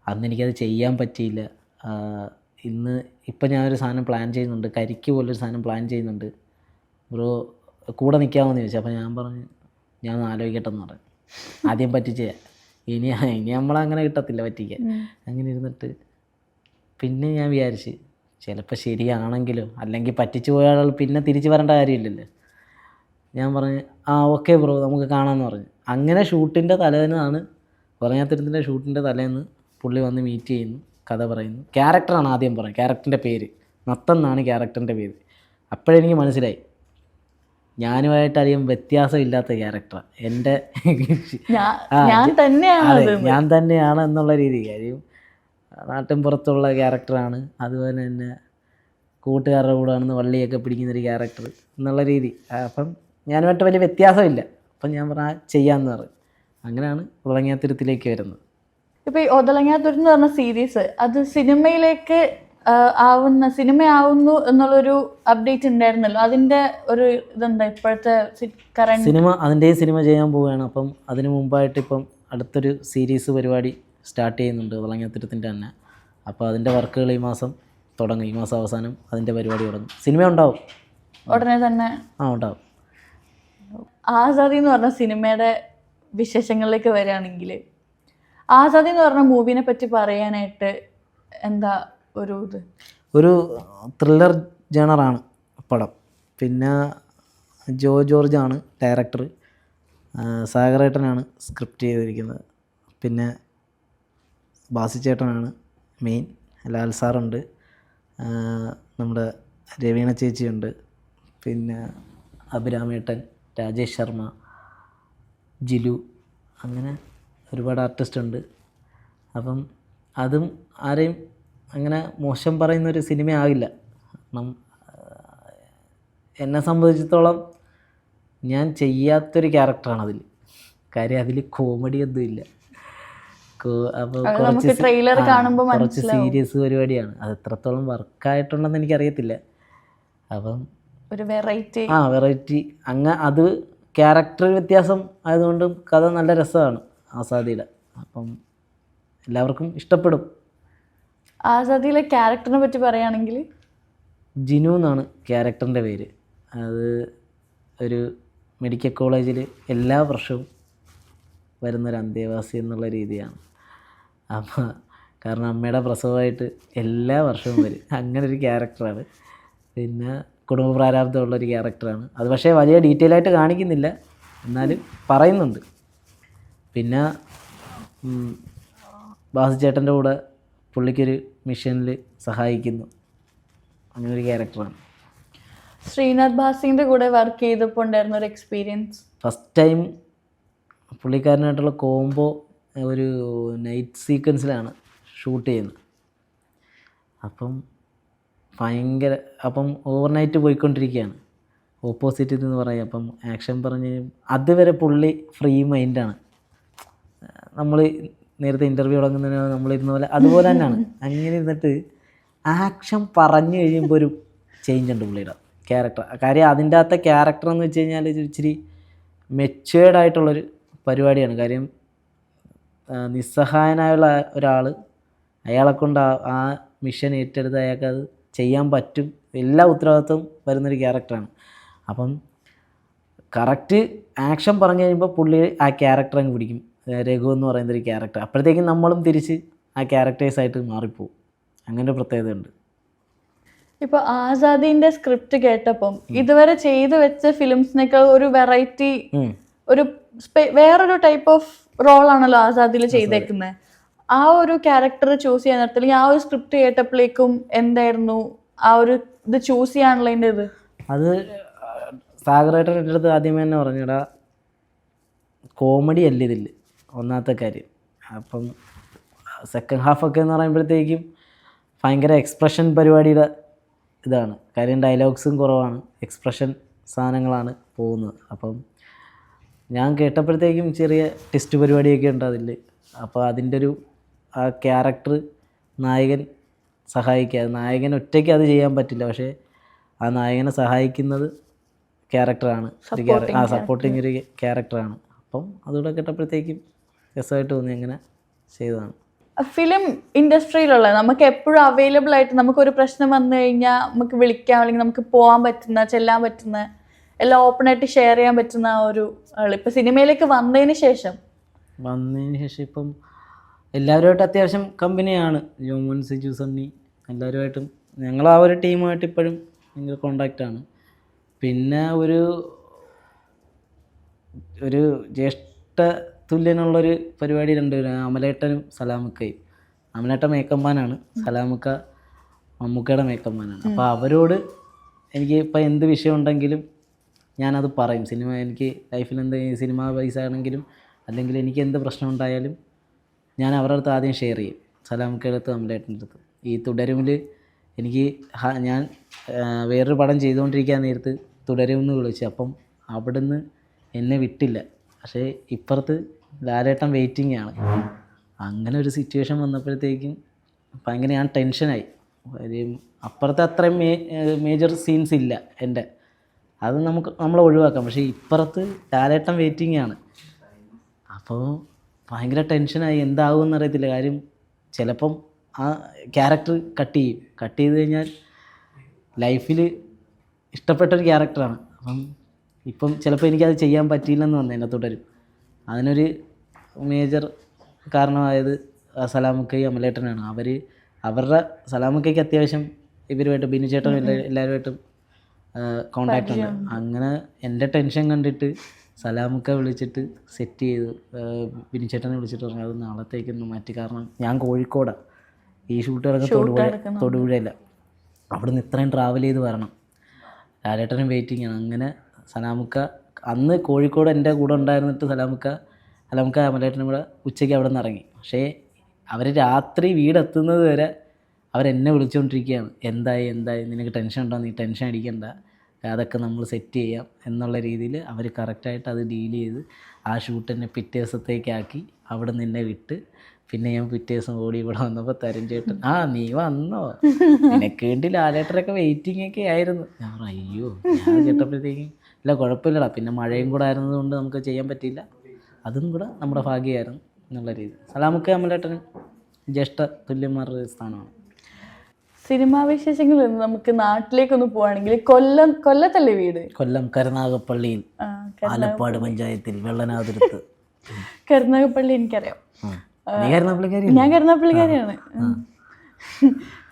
അന്ന് എനിക്കത് ചെയ്യാൻ പറ്റിയില്ല. ഇപ്പം ഞാനൊരു സാധനം പ്ലാൻ ചെയ്യുന്നുണ്ട്, കരിക്ക് പോലൊരു സാധനം പ്ലാൻ ചെയ്യുന്നുണ്ട്, ബ്രോ കൂടെ നിൽക്കാമെന്ന് ചോദിച്ചു. അപ്പോൾ ഞാൻ പറഞ്ഞു ഞാൻ ആലോചിക്കട്ടെ എന്ന് പറഞ്ഞു. ആദ്യം പറ്റിച്ചേ, ഇനി നമ്മളങ്ങനെ കിട്ടത്തില്ല പറ്റിക്കാൻ. അങ്ങനെ ഇരുന്നിട്ട് പിന്നെ ഞാൻ വിചാരിച്ച് ചിലപ്പോൾ ശരിയാണെങ്കിലോ, അല്ലെങ്കിൽ പറ്റിച്ചു പോയാൽ പിന്നെ തിരിച്ച് വരേണ്ട കാര്യമില്ലല്ലോ. ഞാൻ പറഞ്ഞു ഓക്കെ ബ്രോ, നമുക്ക് കാണാമെന്ന് പറഞ്ഞു. അങ്ങനെ ഷൂട്ടിൻ്റെ തലേന്നാണ്, ഒതളങ്ങാതുരത്തിൻ്റെ ഷൂട്ടിൻ്റെ തലേന്ന് പുള്ളി വന്ന് മീറ്റ് ചെയ്യുന്നു, കഥ പറയുന്നു. ക്യാരക്ടറാണ് ആദ്യം പറയുന്നത്, ക്യാരക്ടറിൻ്റെ പേര് നത്തൻ എന്നാണ് ക്യാരക്ടറിൻ്റെ പേര്. അപ്പോഴെനിക്ക് മനസ്സിലായി ഞാനുമായിട്ട് അധികം വ്യത്യാസമില്ലാത്ത ക്യാരക്ടറാണ് എൻ്റെ. ഞാൻ തന്നെയാണ് എന്നുള്ള രീതി. കാര്യം നാട്ടിൻ പുറത്തുള്ള ക്യാരക്ടറാണ്, അതുപോലെ തന്നെ കൂട്ടുകാരുടെ കൂടെ ആണെന്ന് വള്ളിയൊക്കെ പിടിക്കുന്നൊരു ക്യാരക്ടർ എന്നുള്ള രീതി. അപ്പം ഞാനുമായിട്ട് വലിയ വ്യത്യാസമില്ല. അപ്പം ഞാൻ പറഞ്ഞാൽ ചെയ്യാമെന്ന് പറഞ്ഞു. അങ്ങനെയാണ് ഒതളങ്ങാതുരത്തിലേക്ക് വരുന്നത്. ഇപ്പോൾ ഈ ഒതളങ്ങാതുരം എന്ന് പറഞ്ഞ സീരീസ് അത് സിനിമയിലേക്ക് സിനിമയാവുന്നു എന്നുള്ളൊരു അപ്ഡേറ്റ് ഉണ്ടായിരുന്നല്ലോ, അതിൻ്റെ ഒരു ഇതെന്താ ഇപ്പോഴത്തെ കറണ്ട് സിനിമ ചെയ്യാൻ പോവുകയാണ്. അപ്പം അതിന് മുമ്പായിട്ട് ഇപ്പം അടുത്തൊരു സീരീസ് പരിപാടി സ്റ്റാർട്ട് ചെയ്യുന്നുണ്ട് ഒതളങ്ങാതുരത്തിൻ്റെ തന്നെ. അപ്പോൾ അതിൻ്റെ വർക്കുകൾ ഈ മാസം തുടങ്ങും, ഈ മാസം അവസാനം അതിൻ്റെ പരിപാടി തുടങ്ങും. സിനിമ ഉണ്ടാവും ഉടനെ തന്നെ. ഉണ്ടാവും. ആസാദി എന്ന് പറഞ്ഞ സിനിമയുടെ വിശേഷങ്ങളിലേക്ക് വരികയാണെങ്കിൽ, ആസാദി എന്ന് പറഞ്ഞ മൂവിനെ പറ്റി പറയാനായിട്ട് എന്താ ഒരു ത്രില്ലർ ജേണറാണ് പടം. പിന്നെ ജോർജാണ് ഡയറക്ടർ, സാഗറേട്ടനാണ് സ്ക്രിപ്റ്റ് ചെയ്തിരിക്കുന്നത്. പിന്നെ ബാസിച്ചേട്ടനാണ് മെയിൻ, ലാൽ സാറുണ്ട്, നമ്മുടെ രവീണ ചേച്ചിയുണ്ട്, പിന്നെ അഭിരാമേട്ടൻ, രാജേഷ് ശർമ്മ, ജിലു, അങ്ങനെ ഒരുപാട് ആർട്ടിസ്റ്റ് ഉണ്ട്. അപ്പം അതും ആരെയും അങ്ങനെ മോശം പറയുന്നൊരു സിനിമ ആകില്ല. കാരണം എന്നെ സംബന്ധിച്ചിടത്തോളം ഞാൻ ചെയ്യാത്തൊരു ക്യാരക്ടറാണ് അതിൽ. കാര്യം അതിൽ കോമഡി ഒന്നും ഇല്ല. അപ്പോൾ കുറച്ച് സീരിയസ് പരിപാടിയാണ്. അത് എത്രത്തോളം വർക്കായിട്ടുണ്ടെന്ന് എനിക്കറിയത്തില്ല. അപ്പം ഒരു വെറൈറ്റി അത് ക്യാരക്ടർ വ്യത്യാസം ആയതുകൊണ്ടും കഥ നല്ല രസമാണ് ആസാദിയുടെ. അപ്പം എല്ലാവർക്കും ഇഷ്ടപ്പെടും. ആസാദിയിലെ ക്യാരക്ടറിനെ പറ്റി പറയുകയാണെങ്കിൽ ജിനു എന്നാണ് ക്യാരക്ടറിൻ്റെ പേര്. അത് ഒരു മെഡിക്കൽ കോളേജിൽ എല്ലാ വർഷവും വരുന്നൊരു അന്തേവാസി എന്നുള്ള രീതിയാണ്. അപ്പോൾ കാരണം അമ്മയുടെ പ്രസവമായിട്ട് എല്ലാ വർഷവും വരും, അങ്ങനെ ഒരു ക്യാരക്ടറാണ്. പിന്നെ കുടുംബ പ്രാരാബ്ധമുള്ളൊരു ക്യാരക്ടറാണ് അത്. പക്ഷേ വലിയ ഡീറ്റെയിൽ ആയിട്ട് കാണിക്കുന്നില്ല, എന്നാലും പറയുന്നുണ്ട്. പിന്നെ ബാസിച്ചേട്ടൻ്റെ കൂടെ പുള്ളിക്കൊരു മിഷനിൽ സഹായിക്കുന്നു, അങ്ങനൊരു ക്യാരക്ടറാണ്. ശ്രീനാഥ് ഭാസിൻ്റെ കൂടെ വർക്ക് ചെയ്തപ്പോൾ ഉണ്ടായിരുന്ന ഒരു എക്സ്പീരിയൻസ്? ഫസ്റ്റ് ടൈം പുള്ളിക്കാരനായിട്ടുള്ള കോംബോ ഒരു നൈറ്റ് സീക്വൻസിലാണ് ഷൂട്ട് ചെയ്യുന്നത്. അപ്പം ഓവർനൈറ്റ് പോയിക്കൊണ്ടിരിക്കുകയാണ്, ഓപ്പോസിറ്റിൽ നിന്ന് പറയും. അപ്പം ആക്ഷൻ പറഞ്ഞ് അതുവരെ പുള്ളി ഫ്രീ മൈൻഡാണ്. നമ്മൾ നേരത്തെ ഇൻ്റർവ്യൂ തുടങ്ങുന്നതിന് നമ്മളിരുന്ന പോലെ അതുപോലെ തന്നെയാണ്. അങ്ങനെ ഇരുന്നിട്ട് ആക്ഷൻ പറഞ്ഞു കഴിയുമ്പോൾ ഒരു ചേഞ്ച് ഉണ്ട് പുള്ളിയുടെ ക്യാരക്ടർ. കാര്യം അതിൻ്റെ അകത്തെ ക്യാരക്ടർ എന്ന് വെച്ച് കഴിഞ്ഞാൽ ഇച്ചിരി മെച്വേർഡ് ആയിട്ടുള്ളൊരു പരിപാടിയാണ്. കാര്യം നിസ്സഹായനായുള്ള ഒരാൾ അയാളെ കൊണ്ട് ആ മിഷൻ ഏറ്റെടുത്ത് അയാൾക്ക് അത് ചെയ്യാൻ പറ്റും, എല്ലാ ഉത്തരവാദിത്വം വരുന്നൊരു ക്യാരക്ടറാണ്. അപ്പം കറക്റ്റ് ആക്ഷൻ പറഞ്ഞു കഴിയുമ്പോൾ പുള്ളി ആ ക്യാരക്ടർ അങ്ങ് പിടിക്കും, രഘു എന്ന് പറയുന്നൊരു ക്യാരക്ടർ. അപ്പോഴത്തേക്കും നമ്മളും തിരിച്ച് ആ ക്യാരക്ടേഴ്സായിട്ട് മാറിപ്പോവും. അങ്ങനെ ഒരു പ്രത്യേകതയുണ്ട്. ഇപ്പൊ ആസാദിന്റെ സ്ക്രിപ്റ്റ് കേട്ടപ്പം ഇതുവരെ ചെയ്തു വെച്ച ഫിലിംസിനേക്കാൾ ഒരു വെറൈറ്റി, ഒരു വേറൊരു ടൈപ്പ് ഓഫ് റോളാണല്ലോ ആസാദിൽ ചെയ്തേക്കുന്നത്. ആ ഒരു ക്യാരക്ടർ ചൂസ് ചെയ്യാൻ നേരത്തിൽ ആ ഒരു സ്ക്രിപ്റ്റ് കേട്ടപ്പോഴേക്കും എന്തായിരുന്നു ആ ഒരു ഇത് ചൂസ് ചെയ്യാനുള്ളതിൻ്റെ ഇത്? അത് സാഗറേട്ടൻ എൻ്റെ അടുത്ത് ആദ്യമേ തന്നെ പറഞ്ഞടാ, കോമഡി അല്ല ഇതിൽ ഒന്നാമത്തെ കാര്യം. അപ്പം സെക്കൻഡ് ഹാഫൊക്കെ എന്ന് പറയുമ്പോഴത്തേക്കും ഭയങ്കര എക്സ്പ്രഷൻ പരിപാടിയുടെ ഇതാണ്. കാര്യം ഡയലോഗ്സും കുറവാണ്, എക്സ്പ്രഷൻ സാധനങ്ങളാണ് പോകുന്നത്. അപ്പം ഞാൻ കേട്ടപ്പോഴത്തേക്കും ചെറിയ ടെസ്റ്റ് പരിപാടിയൊക്കെ ഉണ്ട് അതിൽ. അപ്പോൾ അതിൻ്റെ ഒരു ആ ക്യാരക്ടർ നായകൻ സഹായിക്കുക, നായകൻ ഒറ്റയ്ക്ക് അത് ചെയ്യാൻ പറ്റില്ല, പക്ഷേ ആ നായകനെ സഹായിക്കുന്നത് ക്യാരക്ടറാണ്, സപ്പോർട്ടിങ് ഒരു ക്യാരക്ടറാണ്. അപ്പം അതുകൂടെ കേട്ടപ്പോഴത്തേക്കും രസമായിട്ട് തോന്നി, അങ്ങനെ ചെയ്തതാണ്. ഫിലിം ഇൻഡസ്ട്രിയിലുള്ള നമുക്ക് എപ്പോഴും അവൈലബിൾ ആയിട്ട് നമുക്കൊരു പ്രശ്നം വന്നു കഴിഞ്ഞാൽ നമുക്ക് വിളിക്കാം, അല്ലെങ്കിൽ നമുക്ക് പോകാൻ പറ്റുന്ന, ചെല്ലാൻ പറ്റുന്ന, എല്ലാം ഓപ്പണായിട്ട് ഷെയർ ചെയ്യാൻ പറ്റുന്ന ആ ഒരു ആൾ ഇപ്പം സിനിമയിലേക്ക് വന്നതിന് ശേഷം ഇപ്പം എല്ലാവരുമായിട്ട് അത്യാവശ്യം കമ്പനിയാണ്. ജോമോൻ, സിജു, സണ്ണി എല്ലാവരുമായിട്ടും ഞങ്ങൾ ആ ഒരു ടീമുമായിട്ട് ഇപ്പോഴും ഭയങ്കര കോണ്ടാക്റ്റാണ്. പിന്നെ ഒരു ജ്യേഷ്ഠ തുല്യനുള്ളൊരു പരിപാടി രണ്ടുപേരും, അമലേട്ടനും സലാമുക്കയും. അമലേട്ടൻ മേക്കമ്മാനാണ്, സലാമുക്ക മമ്മൂക്കയുടെ മേക്കമ്മാനാണ്. അപ്പോൾ അവരോട് എനിക്ക് ഇപ്പം എന്ത് വിഷയം ഉണ്ടെങ്കിലും ഞാനത് പറയും. സിനിമ എനിക്ക് ലൈഫിൽ എന്ത് സിനിമ ബേസ് ആണെങ്കിലും അല്ലെങ്കിൽ എനിക്ക് എന്ത് പ്രശ്നം ഉണ്ടായാലും ഞാൻ അവരുടെ അടുത്ത് ആദ്യം ഷെയർ ചെയ്യും, സലാമുക്കയുടെ അടുത്ത്, അമലേട്ടൻ്റെ അടുത്ത്. ഈ തുടരുമിൽ എനിക്ക് ഞാൻ വേറൊരു പടം ചെയ്തുകൊണ്ടിരിക്കാൻ നേരത്ത് തുടരുമെന്ന് വിളിച്ചു. അപ്പം അവിടുന്ന് എന്നെ വിട്ടില്ല, പക്ഷേ ഇപ്പുറത്ത് ലാലേട്ടൻ വെയിറ്റിംഗ് ആണ്. അങ്ങനെ ഒരു സിറ്റുവേഷൻ വന്നപ്പോഴത്തേക്കും ഭയങ്കര ഞാൻ ടെൻഷനായി. കാര്യം അപ്പുറത്തെ അത്രയും മേജർ സീൻസ് ഇല്ല എൻ്റെ, അത് നമ്മൾ ഒഴിവാക്കാം. പക്ഷേ ഇപ്പുറത്ത് ലാലേട്ടൻ വെയിറ്റിംഗ് ആണ്. അപ്പോൾ ഭയങ്കര ടെൻഷനായി, എന്താകുമെന്ന് അറിയത്തില്ല. കാര്യം ചിലപ്പം ആ ക്യാരക്ടർ കട്ട് ചെയ്ത് കഴിഞ്ഞാൽ ലൈഫിൽ ഇഷ്ടപ്പെട്ടൊരു ക്യാരക്ടറാണ്. ഇപ്പം ചിലപ്പോൾ എനിക്കത് ചെയ്യാൻ പറ്റിയില്ലെന്ന് വന്നു എന്നെ തുടരും. അതിനൊരു മേജർ കാരണമായത് സലാമുക്കയും അമലേട്ടനാണ്. അവരുടെ സലാമുക്കയ്ക്ക് അത്യാവശ്യം ഇവരുമായിട്ട് ബിനു ചേട്ടനും എല്ലാവരുമായിട്ടും കോണ്ടാക്റ്റ് ഉണ്ട്. അങ്ങനെ എൻ്റെ ടെൻഷൻ കണ്ടിട്ട് സലാമുക്ക വിളിച്ചിട്ട് സെറ്റ് ചെയ്തു. ബിനു ചേട്ടനെ വിളിച്ചിട്ട് പറഞ്ഞു അത് നാളത്തേക്കൊന്ന് മാറ്റി, കാരണം ഞാൻ കോഴിക്കോടാണ്, ഈ ഷൂട്ടുകളൊക്കെ തൊടുപുഴയില്ല, അവിടുന്ന് ഇത്രയും ട്രാവൽ ചെയ്ത് വരണം, ലാലേട്ടനും വെയിറ്റിംഗ് ആണ്. അങ്ങനെ സലാമുക്ക അന്ന് കോഴിക്കോട് എൻ്റെ കൂടെ ഉണ്ടായിരുന്നിട്ട് സലാമുക്ക അമലേട്ടനും കൂടെ ഉച്ചയ്ക്ക് അവിടെ നിന്ന് ഇറങ്ങി. പക്ഷേ അവർ രാത്രി വീടെത്തുന്നത് വരെ അവരെന്നെ വിളിച്ചുകൊണ്ടിരിക്കുകയാണ്, എന്തായി നിനക്ക് ടെൻഷൻ ഉണ്ടോ, നീ ടെൻഷൻ അടിക്കണ്ട, അതൊക്കെ നമ്മൾ സെറ്റ് ചെയ്യാം എന്നുള്ള രീതിയിൽ അവർ കറക്റ്റായിട്ട് അത് ഡീൽ ചെയ്ത് ആ ഷൂട്ട് എന്നെ പിറ്റേ ദിവസത്തേക്കാക്കി അവിടെ നിന്നെ വിട്ട്. പിന്നെ ഞാൻ പിറ്റേ ദിവസം ഓടി ഇവിടെ വന്നപ്പോൾ തരും ചേട്ടൻ, നീ വന്നോ, നിനക്ക് വേണ്ടി ലാലേട്ടനൊക്കെ വെയിറ്റിംഗ് ഒക്കെ ആയിരുന്നു. ഞാൻ പറഞ്ഞു അയ്യോ, ഞാൻ കേട്ടപ്പോഴത്തേക്കും ഇല്ല കുഴപ്പമില്ലടാ, പിന്നെ മഴയും കൂടെ ആയിരുന്നതുകൊണ്ട് നമുക്ക് ചെയ്യാൻ പറ്റിയില്ല, അതും കൂടെ നമ്മുടെ ഭാഗ്യമായിരുന്നു എന്നുള്ള രീതി. സലാമുക്ക അമലേട്ടനും ജ്യേഷ്ഠ തുല്യന്മാരുടെ സ്ഥാനമാണ്. സിനിമാ വിശേഷങ്ങളിൽ നിന്ന് നമുക്ക് നാട്ടിലേക്കൊന്ന് പോവാണെങ്കിൽ കൊല്ലത്തല്ലേ വീട്? കൊല്ലം കരുനാഗപ്പള്ളിയിൽ, ആലപ്പാട് പഞ്ചായത്തിൽ വെള്ളനാതുരത്ത്. കരുനാഗപ്പള്ളി എനിക്കറിയാം, ഞാൻ കരുനാഗപ്പള്ളിക്കാരിയാണ്.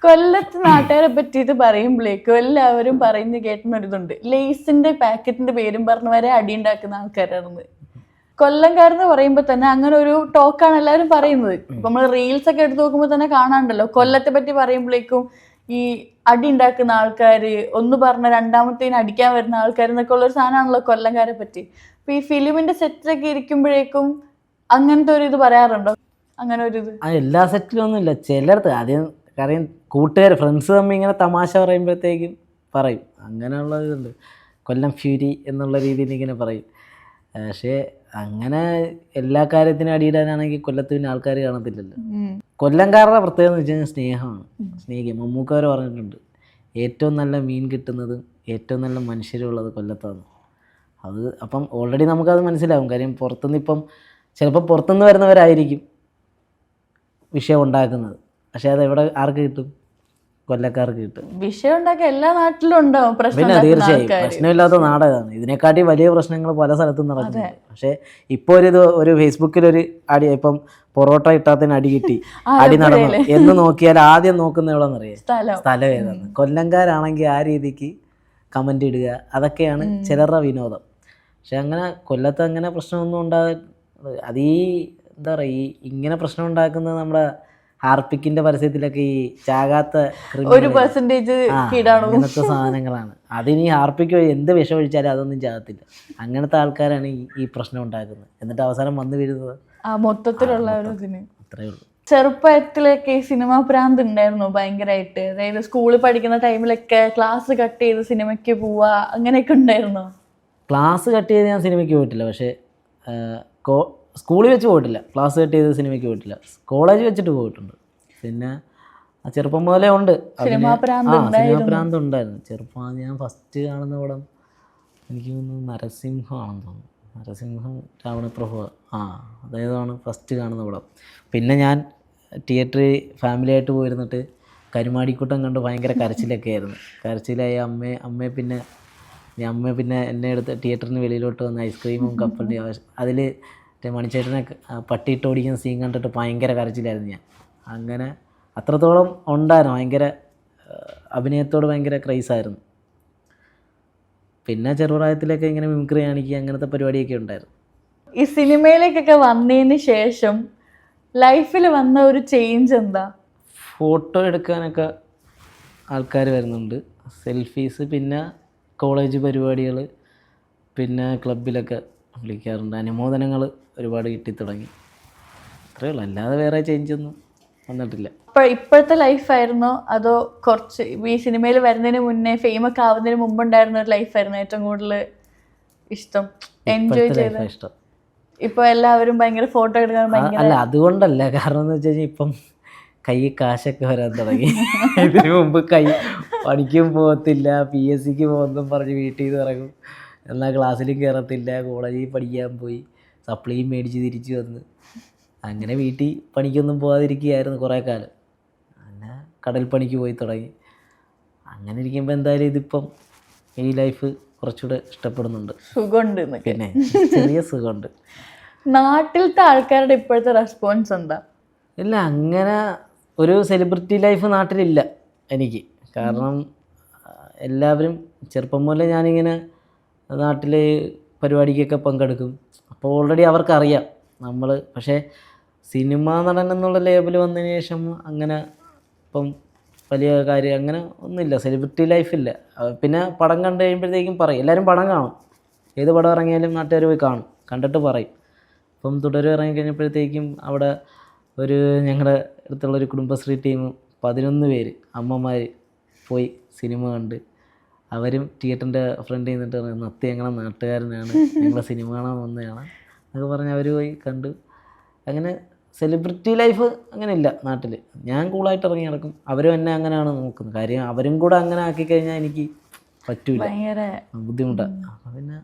കൊല്ലത്ത് നാട്ടുകാരെ പറ്റിയിട്ട് പറയുമ്പോഴേക്കും എല്ലാവരും പറയുന്നത് കേട്ടുന്നൊരിതുണ്ട്, ലേസിന്റെ പാക്കറ്റിന്റെ പേരും പറഞ്ഞ് വരെ അടിയുണ്ടാക്കുന്ന ആൾക്കാരാണെന്ന്. കൊല്ലംകാരെന്ന് പറയുമ്പോൾ തന്നെ അങ്ങനെ ഒരു ടോക്കാണ് എല്ലാവരും പറയുന്നത്. ഇപ്പൊ നമ്മൾ റീൽസ് ഒക്കെ എടുത്ത് നോക്കുമ്പോൾ തന്നെ കാണാണ്ടല്ലോ, കൊല്ലത്തെ പറ്റി പറയുമ്പോഴേക്കും ഈ അടി ഉണ്ടാക്കുന്ന ആൾക്കാര്, ഒന്ന് പറഞ്ഞ രണ്ടാമത്തേന് അടിക്കാൻ വരുന്ന ആൾക്കാർ എന്നൊക്കെ ഉള്ളൊരു സാധനമാണല്ലോ കൊല്ലംകാരെ പറ്റി. അപ്പൊ ഈ ഫിലിമിന്റെ സെറ്റൊക്കെ ഇരിക്കുമ്പോഴേക്കും അങ്ങനത്തെ ഒരു ഇത് പറയാറുണ്ടോ? അങ്ങനെ ഒരു ഇത് എല്ലാ സെറ്റിലും ഒന്നുമില്ല, ചിലടത്ത് ആദ്യം കാര്യം കൂട്ടുകാർ ഫ്രണ്ട്സ് തമ്മിൽ ഇങ്ങനെ തമാശ പറയുമ്പോഴത്തേക്കും പറയും, അങ്ങനെയുള്ള ഇതുണ്ട്. കൊല്ലം ഫ്യൂരി എന്നുള്ള രീതിയിൽ ഇങ്ങനെ പറയും. പക്ഷേ അങ്ങനെ എല്ലാ കാര്യത്തിനും അടിയിടാനാണെങ്കിൽ കൊല്ലത്ത് പിന്നെ ആൾക്കാർ കാണത്തില്ലല്ലോ. കൊല്ലംകാരുടെ പ്രത്യേകത എന്ന് വെച്ച് കഴിഞ്ഞാൽ സ്നേഹമാണ്. സ്നേഹിക്കും. മമ്മൂക്കാർ പറഞ്ഞിട്ടുണ്ട്, ഏറ്റവും നല്ല മീൻ കിട്ടുന്നതും ഏറ്റവും നല്ല മനുഷ്യരുള്ളത് കൊല്ലത്താണ്. അത് അപ്പം ഓൾറെഡി നമുക്കത് മനസ്സിലാവും. കാര്യം പുറത്തുനിന്ന് ചിലപ്പോൾ പുറത്തുനിന്ന് വരുന്നവരായിരിക്കും വിഷയം ഉണ്ടാക്കുന്നത്. പക്ഷേ അത് എവിടെ ആർക്ക് കിട്ടും? കൊല്ലക്കാർക്ക് കിട്ടും. വിഷയം ഉണ്ടാക്കാൻ എല്ലാ നാട്ടിലും ഉണ്ടാവും പ്രശ്നം പിന്നെ ഉണ്ടാക്കുന്ന തീർച്ചയായും ആൾക്കാര്. പ്രശ്നമില്ലാത്ത നാടകമാണ്. ഇതിനെക്കാട്ടി വലിയ പ്രശ്നങ്ങൾ പല സ്ഥലത്തും നടക്കുന്നുണ്ട്. പക്ഷേ ഇപ്പോൾ ഒരു ഫേസ്ബുക്കിലൊരു അടി, ഇപ്പം പൊറോട്ട ഇട്ടാത്തിന് അടി കിട്ടി, അടി നടന്നു എന്ന് നോക്കിയാൽ ആദ്യം നോക്കുന്ന എവിടെന്നറിയാം? സ്ഥലം ഏതാണ്. കൊല്ലംകാരാണെങ്കിൽ ആ രീതിക്ക് കമൻ്റ് ഇടുക, അതൊക്കെയാണ് ചിലരുടെ വിനോദം. പക്ഷെ അങ്ങനെ കൊല്ലത്ത് അങ്ങനെ പ്രശ്നമൊന്നും അത് എന്താ പറയുക, ഇങ്ങനെ പ്രശ്നം ഉണ്ടാക്കുന്നത് നമ്മുടെ ഹാർപ്പിക്കിന്റെ പരസ്യത്തിലൊക്കെ ഈ ചാകാത്ത അങ്ങനത്തെ സാധനങ്ങളാണ്. അതിന് ഈ ഹാർപ്പിക്ക് എന്ത് വിഷം ഒഴിച്ചാലും അതൊന്നും ചാകത്തില്ല. അങ്ങനത്തെ ആൾക്കാരാണ് ഈ പ്രശ്നം ഉണ്ടാക്കുന്നത്. എന്നിട്ട് അവസാനം വന്നു വീഴുന്നത് മൊത്തത്തിലുള്ള ഒരു ഇതിന്. അത്രേ ഉള്ളൂ. ചെറുപ്പത്തിലൊക്കെ ഈ സിനിമ ഭ്രാന്ത് ഉണ്ടായിരുന്നു ഭയങ്കരമായിട്ട്. അതായത് സ്കൂളിൽ പഠിക്കുന്ന ടൈമിലൊക്കെ ക്ലാസ് കട്ട് ചെയ്ത് സിനിമയ്ക്ക് പോവുക, അങ്ങനെയൊക്കെ ഉണ്ടായിരുന്നോ? ക്ലാസ് കട്ട് ചെയ്ത് ഞാൻ സിനിമയ്ക്ക് പോയിട്ടില്ല. പക്ഷേ സ്കൂളിൽ വെച്ച് പോയിട്ടില്ല. ക്ലാസ് കട്ട് ചെയ്ത് സിനിമയ്ക്ക് പോയിട്ടില്ല. കോളേജ് വെച്ചിട്ട് പോയിട്ടുണ്ട്. പിന്നെ ചെറുപ്പം മുതലേ ഉണ്ട് സിനിമാ പ്രാന്ത് ഉണ്ടായിരുന്നു. ചെറുപ്പം ഞാൻ ഫസ്റ്റ് കാണുന്ന പടം എനിക്ക് തോന്നുന്നു നരസിംഹമാണെന്ന് തോന്നുന്നു. നരസിംഹം രാവണപ്രഭു, അതേതാണ് ഫസ്റ്റ് കാണുന്ന പടം. പിന്നെ ഞാൻ തിയേറ്ററിൽ ഫാമിലിയായിട്ട് പോയിരുന്നിട്ട് കരുമാടിക്കൂട്ടം കണ്ട് ഭയങ്കര കരച്ചിലൊക്കെ ആയിരുന്നു. കരച്ചിലായി അമ്മയെ പിന്നെ എന്നെ എടുത്ത് തിയേറ്ററിന് വെളിയിലോട്ട് വന്ന് ഐസ്ക്രീമും കപ്പലിൻ്റെ അതിൽ മണിച്ചേട്ടനെ പട്ടിയിട്ട് ഓടിക്കുന്ന സീൻ കണ്ടിട്ട് ഭയങ്കര കരച്ചിലായിരുന്നു ഞാൻ. അങ്ങനെ അത്രത്തോളം ഉണ്ടായിരുന്നു. ഭയങ്കര അഭിനയത്തോട് ഭയങ്കര ക്രൈസായിരുന്നു. പിന്നെ ചെറുപ്രായത്തിലൊക്കെ ഇങ്ങനെ മിമിക്രി കാണിക്കുക, അങ്ങനത്തെ പരിപാടിയൊക്കെ ഉണ്ടായിരുന്നു. ഈ സിനിമയിലേക്കൊക്കെ വന്നതിന് ശേഷം ലൈഫിൽ വന്ന ഒരു ചേഞ്ച് എന്താ? ഫോട്ടോ എടുക്കാനൊക്കെ ആൾക്കാർ വരുന്നുണ്ട്, സെൽഫീസ്, പിന്നെ കോളേജ് പരിപാടികൾ, പിന്നെ ക്ലബിലൊക്കെ വിളിക്കാറുണ്ട്. അനുമോദനങ്ങൾ ഒരുപാട് കിട്ടിത്തുടങ്ങി. അത്രയേ ഉള്ളൂ, അല്ലാതെ വേറെ ചേഞ്ചൊന്നും വന്നിട്ടില്ല. ഇപ്പോഴത്തെ ലൈഫായിരുന്നോ അതോ കുറച്ച് ഈ സിനിമയിൽ വരുന്നതിന് മുന്നേ ഫെയിമൊക്കെ ആവുന്നതിന് മുമ്പ് ഉണ്ടായിരുന്ന ഒരു ലൈഫായിരുന്നു ഏറ്റവും കൂടുതൽ ഇഷ്ടം, എൻജോയ് ചെയ്ത ഇഷ്ടം? ഇപ്പൊ എല്ലാവരും ഭയങ്കര ഫോട്ടോ എടുക്കാൻ അല്ല, അതുകൊണ്ടല്ല. കാരണം എന്ന് വെച്ച് കഴിഞ്ഞാൽ ഇപ്പം കൈ കാശൊക്കെ വരാൻ തുടങ്ങി. ഇതിനു മുമ്പ് പണിക്കും പോകത്തില്ല, PSCക്ക് പോകുന്നതും പറഞ്ഞ് വീട്ടിൽ നിന്ന് ഇറങ്ങും, എന്നാൽ ക്ലാസ്സിലും കയറത്തില്ല, കോളേജിൽ പഠിക്കാൻ പോയി, സപ്ലിയും മേടിച്ച് തിരിച്ചു വന്ന്, അങ്ങനെ വീട്ടിൽ പണിക്കൊന്നും പോകാതിരിക്കുകയായിരുന്നു കുറേ കാലം. അങ്ങനെ കടൽ പണിക്ക് പോയി തുടങ്ങി. അങ്ങനെ ഇരിക്കുമ്പോൾ എന്തായാലും ഇതിപ്പം ഈ ലൈഫ് കുറച്ചുകൂടെ ഇഷ്ടപ്പെടുന്നുണ്ട്. സുഖമുണ്ട്, പിന്നെ ചെറിയ സുഖമുണ്ട്. നാട്ടിലത്തെ ആൾക്കാരുടെ ഇപ്പോഴത്തെ റെസ്പോൺസ് എന്താ? ഇല്ല, അങ്ങനെ ഒരു സെലിബ്രിറ്റി ലൈഫ് നാട്ടിലില്ല എനിക്ക്. കാരണം എല്ലാവരും ചെറുപ്പം മുതലേ ഞാനിങ്ങനെ നാട്ടിൽ പരിപാടിക്കൊക്കെ പങ്കെടുക്കും. അപ്പോൾ ഓൾറെഡി അവർക്കറിയാം നമ്മൾ. പക്ഷേ സിനിമാ നടൻ എന്നുള്ള ലേബൽ വന്നതിന് ശേഷം അങ്ങനെ ഇപ്പം വലിയ കാര്യം അങ്ങനെ ഒന്നുമില്ല, സെലിബ്രിറ്റി ലൈഫില്ല. പിന്നെ പടം കണ്ടു കഴിയുമ്പോഴത്തേക്കും പറയും, എല്ലാവരും പടം കാണും, ഏത് പടം ഇറങ്ങിയാലും നാട്ടുകാർ പോയി കാണും, കണ്ടിട്ട് പറയും. ഇപ്പം തുടരും ഇറങ്ങിക്കഴിഞ്ഞപ്പോഴത്തേക്കും അവിടെ ഞങ്ങളുടെ അടുത്തുള്ളൊരു കുടുംബശ്രീ ടീം 11 പേര് അമ്മമാർ പോയി സിനിമ കണ്ട്. അവരും തിയേറ്ററിൻ്റെ ഫ്രണ്ടിൽ നിന്നിട്ട് പറയുന്നു, നത്തി ഞങ്ങളെ നാട്ടുകാരനാണ്, ഞങ്ങളെ സിനിമ കാണാൻ വന്നതാണ് എന്നൊക്കെ പറഞ്ഞ് അവർ പോയി കണ്ടു. അങ്ങനെ സെലിബ്രിറ്റി ലൈഫ് അങ്ങനെ ഇല്ല നാട്ടിൽ. ഞാൻ കൂളായിട്ട് ഇറങ്ങി നടക്കും, അവരും എന്നെ അങ്ങനെയാണ് നോക്കുന്നത്. കാര്യം അവരും കൂടെ അങ്ങനെ ആക്കിക്കഴിഞ്ഞാൽ എനിക്ക് പറ്റൂല, ബുദ്ധിമുട്ടാണ്. അപ്പം പിന്നെ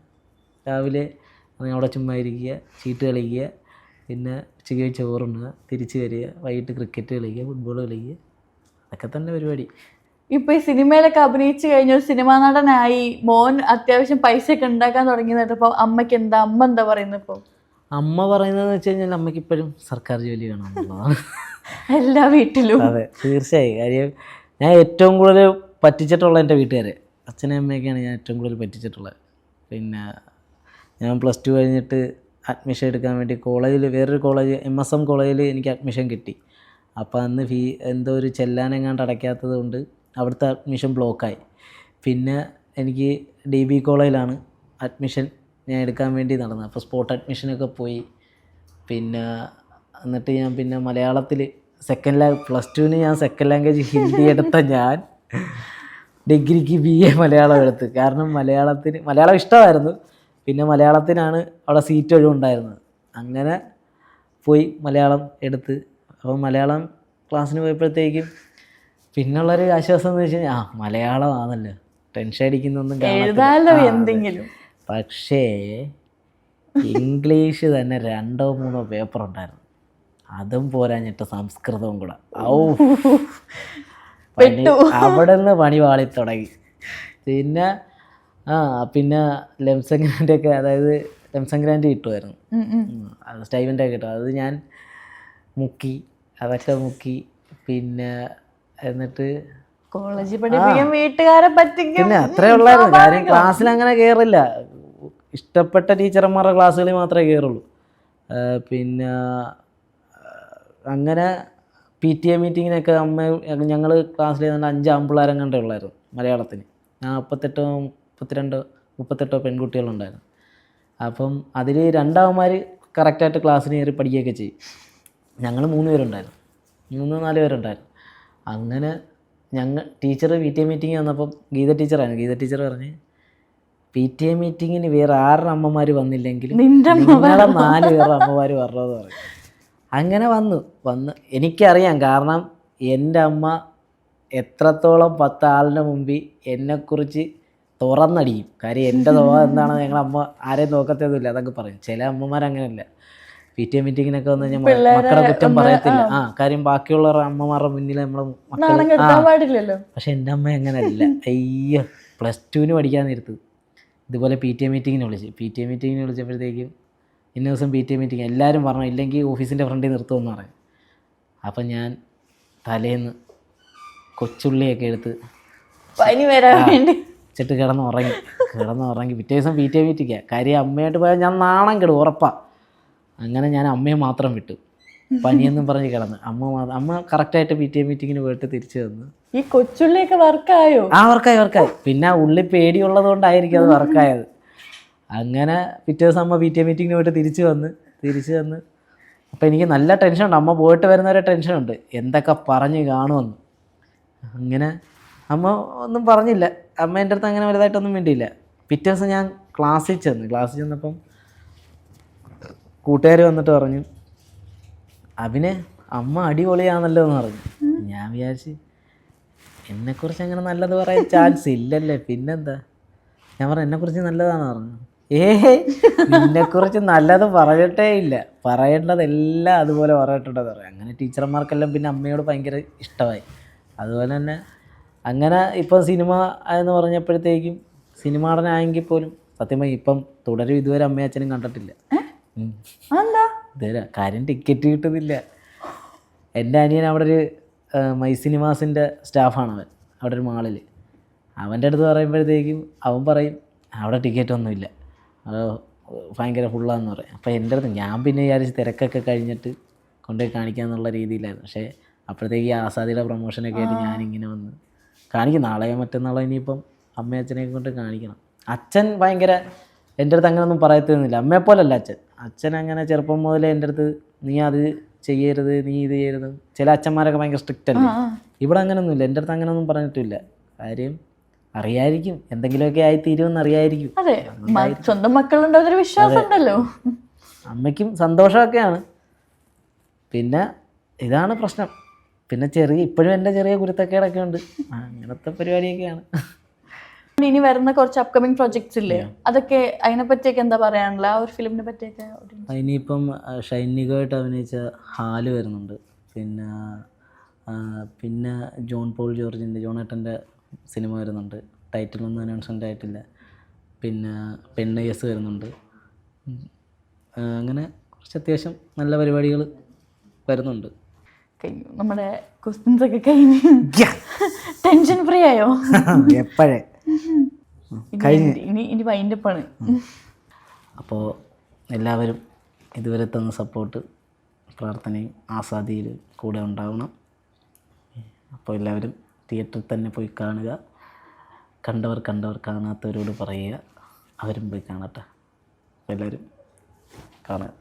രാവിലെ അവിടെ ചുമ്മാ ഇരിക്കുക, ചീട്ട് കളിക്കുക, പിന്നെ ഉച്ചയ്ക്ക് ചോറുണ്ണുക, തിരിച്ച് വരിക, വൈകിട്ട് ക്രിക്കറ്റ് കളിക്കുക, ഫുട്ബോൾ കളിക്കുക, അതൊക്കെ തന്നെ പരിപാടി. ഇപ്പൊ ഈ സിനിമയിലൊക്കെ അഭിനയിച്ചു കഴിഞ്ഞ ഒരു സിനിമാ നടനായി മോൻ അത്യാവശ്യം പൈസയൊക്കെ ഉണ്ടാക്കാൻ തുടങ്ങിയത് അപ്പോൾ അമ്മ എന്താ പറയുന്നത്? ഇപ്പോൾ അമ്മ പറയുന്നതെന്ന് വെച്ച് കഴിഞ്ഞാൽ അമ്മയ്ക്ക് ഇപ്പോഴും സർക്കാർ ജോലി വേണമെന്നുള്ളതാണ് എല്ലാ വീട്ടിലും. അതെ, തീർച്ചയായും. കാര്യം ഞാൻ ഏറ്റവും കൂടുതൽ പറ്റിച്ചിട്ടുള്ള എൻ്റെ വീട്ടുകാരെ, അച്ഛനും അമ്മയൊക്കെയാണ് ഞാൻ ഏറ്റവും കൂടുതൽ പറ്റിച്ചിട്ടുള്ളത്. പിന്നെ ഞാൻ +2 കഴിഞ്ഞിട്ട് അഡ്മിഷൻ എടുക്കാൻ വേണ്ടി വേറൊരു കോളേജ് MSM കോളേജിൽ എനിക്ക് അഡ്മിഷൻ കിട്ടി. അപ്പോൾ അന്ന് എന്തോ ഒരു ചെല്ലാനെങ്ങാണ്ട് അടയ്ക്കാത്തത് കൊണ്ട് അവിടുത്തെ അഡ്മിഷൻ ബ്ലോക്കായി. പിന്നെ എനിക്ക് DB കോളേജിലാണ് അഡ്മിഷൻ ഞാൻ എടുക്കാൻ വേണ്ടി നടന്നത്. അപ്പോൾ സ്പോട്ട് അഡ്മിഷനൊക്കെ പോയി. പിന്നെ എന്നിട്ട് ഞാൻ പിന്നെ മലയാളത്തിൽ +2 ഞാൻ സെക്കൻഡ് ലാംഗ്വേജ് ഹിന്ദി എടുത്ത ഞാൻ ഡിഗ്രിക്ക് BA മലയാളം എടുത്ത്. കാരണം മലയാളം ഇഷ്ടമായിരുന്നു, പിന്നെ മലയാളത്തിനാണ് അവിടെ സീറ്റ് ഒഴിവുണ്ടായിരുന്നത്. അങ്ങനെ പോയി മലയാളം എടുത്ത്. അപ്പോൾ മലയാളം ക്ലാസ്സിന് പോയപ്പോഴത്തേക്കും പിന്നുള്ളൊരു ആശ്വാസം എന്ന് വെച്ച് കഴിഞ്ഞാൽ മലയാളമാണല്ലോ, ടെൻഷൻ അടിക്കുന്നൊന്നും എന്തെങ്കിലും. പക്ഷേ ഇംഗ്ലീഷ് തന്നെ 2-3 പേപ്പർ ഉണ്ടായിരുന്നു. അതും പോരാഞ്ഞിട്ട് സംസ്കൃതവും കൂടെ അവിടെ നിന്ന് പണി പാളി തുടങ്ങി. പിന്നെ പിന്നെ ലംസംഗ്രാൻഡൊക്കെ, അതായത് ലംസംഗ്രാൻഡ് കിട്ടുമായിരുന്നു, അത് സ്റ്റൈവൻ്റെയൊക്കെ കിട്ടും. അത് ഞാൻ അതൊക്കെ മുക്കി. പിന്നെ എന്നിട്ട് കോളേജിൽ പഠിപ്പിക്കാൻ വീട്ടുകാരെ പറ്റിക്കും. പിന്നെ അത്രേ ഉള്ളായിരുന്നു കാര്യം. ക്ലാസ്സിൽ അങ്ങനെ കയറില്ല, ഇഷ്ടപ്പെട്ട ടീച്ചർമാരുടെ ക്ലാസ്സുകളിൽ മാത്രമേ കയറുള്ളൂ. പിന്നെ അങ്ങനെ PTA മീറ്റിങ്ങിനൊക്കെ ഞങ്ങൾ ക്ലാസ്സിൽ 5 ആൺപിള്ളേരെ കണ്ടേ ഉള്ളായിരുന്നു മലയാളത്തിന്. 38 പെൺകുട്ടികളുണ്ടായിരുന്നു. അപ്പം അതിൽ 2 അവന്മാർ കറക്റ്റായിട്ട് ക്ലാസ്സിന് കയറി പഠിക്കുകയൊക്കെ ചെയ്യും. ഞങ്ങൾ 3 പേരുണ്ടായിരുന്നു, 3-4 പേരുണ്ടായിരുന്നു. അങ്ങനെ ടീച്ചർ PTA മീറ്റിംഗ് വന്നപ്പം ഗീത ടീച്ചർ പറഞ്ഞ്, PTA മീറ്റിങ്ങിന് വേറെ 6 അമ്മമാർ വന്നില്ലെങ്കിലും നിങ്ങളെ 4 പേരുടെ അമ്മമാർ വരണമെന്ന് പറഞ്ഞു. അങ്ങനെ വന്ന് എനിക്കറിയാം, കാരണം എൻ്റെ അമ്മ എത്രത്തോളം 10 ആളിൻ്റെ മുമ്പിൽ എന്നെക്കുറിച്ച് തുറന്നടിക്കും. കാര്യം എൻ്റെ സ്വഭാവം എന്താണെന്ന് ഞങ്ങളമ്മ ആരെയും നോക്കത്തൊന്നുമില്ല, അതൊക്കെ പറയും. ചില അമ്മമാരങ്ങനെയല്ല, PTA മീറ്റിങ്ങിനൊക്കെ വന്നു കഴിഞ്ഞാൽ മക്കളെ കുറ്റം പറയത്തില്ല. കാര്യം ബാക്കിയുള്ളവരുടെ അമ്മമാരുടെ മുന്നിൽ നമ്മളെ മക്കൾ. പക്ഷെ എൻ്റെ അമ്മ അങ്ങനെയല്ല. അയ്യോ, +2 പഠിക്കാൻ നേരത്ത് ഇതുപോലെ PTA മീറ്റിങ്ങിന് വിളിച്ചപ്പോഴത്തേക്കും ഇന്ന ദിവസം PTA മീറ്റിംഗ് എല്ലാവരും പറഞ്ഞു, ഇല്ലെങ്കിൽ ഓഫീസിൻ്റെ ഫ്രണ്ടിൽ നിർത്തുമെന്ന് പറയും. അപ്പം ഞാൻ തലേന്ന് കൊച്ചുള്ളിയൊക്കെ എടുത്ത് പനി വരാൻ വേണ്ടി വെച്ചിട്ട് കിടന്നുറങ്ങി. പിറ്റേ ദിവസം PTA മീറ്റിംഗാണ്. കാര്യം അമ്മയായിട്ട് പോയാൽ ഞാൻ നാണം കെടും ഉറപ്പാണ്. അങ്ങനെ ഞാൻ അമ്മയെ മാത്രം വിട്ടു, പനിയെന്നും പറഞ്ഞ് കിടന്ന്. അമ്മ കറക്റ്റായിട്ട് PTA മീറ്റിങ്ങിന് പോയിട്ട് തിരിച്ചു വന്നു. ഈ കൊച്ചുള്ളിയൊക്കെ വർക്കായോ? വർക്കായി. പിന്നെ ഉള്ളി പേടിയുള്ളത് കൊണ്ടായിരിക്കും അത് വർക്കായത്. അങ്ങനെ പിറ്റേ ദിവസം അമ്മ PTA മീറ്റിങ്ങിന് പോയിട്ട് തിരിച്ചു വന്ന് അപ്പോൾ എനിക്ക് നല്ല ടെൻഷനുണ്ട്. അമ്മ പോയിട്ട് വരുന്നവരെ ടെൻഷനുണ്ട്, എന്തൊക്കെ പറഞ്ഞ് കാണുമെന്ന്. അങ്ങനെ അമ്മ ഒന്നും പറഞ്ഞില്ല. അമ്മ എൻ്റെ അടുത്ത് അങ്ങനെ വലുതായിട്ടൊന്നും വേണ്ടിയില്ല. പിറ്റേ ദിവസം ഞാൻ ക്ലാസ്സിൽ ചെന്നപ്പം കൂട്ടുകാർ വന്നിട്ട് പറഞ്ഞു, അമ്മ അടിപൊളിയാണല്ലോ എന്ന് പറഞ്ഞു. ഞാൻ വിചാരിച്ച് എന്നെക്കുറിച്ച് അങ്ങനെ നല്ലത് പറയാൻ ചാൻസ് ഇല്ലല്ലേ, പിന്നെന്താ. ഞാൻ പറഞ്ഞു എന്നെക്കുറിച്ച് നല്ലതാണെന്ന് പറഞ്ഞു. നിന്നെക്കുറിച്ച് നല്ലത് പറഞ്ഞിട്ടേ ഇല്ല, പറയേണ്ടതെല്ലാം അതുപോലെ പറഞ്ഞിട്ടുണ്ടെന്ന് പറയും. അങ്ങനെ ടീച്ചർമാർക്കെല്ലാം പിന്നെ അമ്മയോട് ഭയങ്കര ഇഷ്ടമായി. അതുപോലെ തന്നെ അങ്ങനെ ഇപ്പം സിനിമ എന്ന് പറഞ്ഞപ്പോഴത്തേക്കും സിനിമ നടനായെങ്കിൽ പോലും സത്യമായി ഇപ്പം തുടരും ഇതുവരെ അമ്മയും അച്ഛനും കണ്ടിട്ടില്ല. ഇതുവരെ കാര്യം ടിക്കറ്റ് കിട്ടുന്നില്ല. എൻ്റെ അനിയൻ അവിടെ ഒരു മൈ സിനിമാസിൻ്റെ സ്റ്റാഫാണ് അവൻ, അവിടെ ഒരു മാളിൽ. അവൻ്റെ അടുത്ത് പറയുമ്പോഴത്തേക്കും അവൻ പറയും അവിടെ ടിക്കറ്റ് ഒന്നുമില്ല, ഭയങ്കര ഫുള്ളാന്ന് പറയും. അപ്പോൾ എൻ്റെ അടുത്ത് ഞാൻ പിന്നെ വിചാരിച്ച് തിരക്കൊക്കെ കഴിഞ്ഞിട്ട് കൊണ്ടുപോയി കാണിക്കാമെന്നുള്ള രീതിയിലായിരുന്നു. പക്ഷേ അപ്പോഴത്തേക്ക് ആസാദിയുടെ പ്രൊമോഷനൊക്കെ ആയിട്ട് ഞാനിങ്ങനെ വന്ന് കാണിക്കും. നാളെയോ മറ്റന്നാളോ ഇനിയിപ്പം അമ്മയും അച്ഛനെയൊക്കെ കൊണ്ട് കാണിക്കണം. അച്ഛൻ ഭയങ്കര എൻ്റെ അടുത്ത് അങ്ങനെയൊന്നും പറയത്തൊന്നുമില്ല. അമ്മയെപ്പോലല്ല അച്ഛൻ അങ്ങനെ ചെറുപ്പം മുതലേ എൻ്റെ അടുത്ത് നീ അത് ചെയ്യരുത്, നീ ഇത് ചെയ്യരുത്. ചില അച്ഛന്മാരൊക്കെ ഭയങ്കര സ്ട്രിക്റ്റ് അല്ലേ, ഇവിടെ അങ്ങനെയൊന്നുമില്ല. എൻ്റെ അടുത്ത് അങ്ങനെയൊന്നും പറഞ്ഞിട്ടില്ല. കാര്യം അറിയായിരിക്കും, എന്തെങ്കിലുമൊക്കെ ആയി തീരുമെന്ന് അറിയായിരിക്കും. അതെ, സ്വന്തം മക്കളുണ്ടോന്നൊരു വിശ്വാസം ഉണ്ടല്ലോ. അമ്മയ്ക്കും സന്തോഷമൊക്കെയാണ്. പിന്നെ ഇതാണ് പ്രശ്നം. പിന്നെ ഇപ്പോഴും എൻ്റെ ചെറിയ കുരുത്തക്കേടൊക്കെ ഉണ്ട്. അങ്ങനത്തെ പരിപാടിയൊക്കെയാണ്. ഇനി വരുന്ന കുറച്ച് അപ്കമിങ് പ്രൊജക്ട്സ് ഇല്ലേ, അതൊക്കെ അതിനെപ്പറ്റിയൊക്കെ എന്താ പറയാനുള്ള, ആ ഒരു ഫിലിമിനെ പറ്റിയൊക്കെ? ഇനിയിപ്പം ഷൈനികമായിട്ട് അഭിനയിച്ച ഹാല് വരുന്നുണ്ട്. പിന്നെ ജോൺ പോൾ ജോർജിൻ്റെ ജോണേട്ടൻ്റെ സിനിമ വരുന്നുണ്ട്. ടൈറ്റിലൊന്നും അനൗൺസ്മെൻ്റ് ആയിട്ടില്ല. പിന്നെ പെണ്ണ് കേസ് വരുന്നുണ്ട്. അങ്ങനെ കുറച്ച് അത്യാവശ്യം നല്ല പരിപാടികൾ വരുന്നുണ്ട്. കഴിഞ്ഞു നമ്മുടെ ക്വസ്റ്റ്യൻസ് ഒക്കെ കഴിഞ്ഞു. ടെൻഷൻ ഫ്രീ ആയോ? എപ്പോഴേ ഇനി വൈൻഡപ്പാണ്. അപ്പോൾ എല്ലാവരും ഇതുവരെ തന്ന സപ്പോർട്ട് പ്രാർത്ഥനയും ആസാദിയിൽ കൂടെ ഉണ്ടാവണം. അപ്പോൾ എല്ലാവരും തിയേറ്ററിൽ തന്നെ പോയി കാണുക. കണ്ടവർ കാണാത്തവരോട് പറയുക, അവരും പോയി കാണട്ടെ. എല്ലാവരും കാണുക.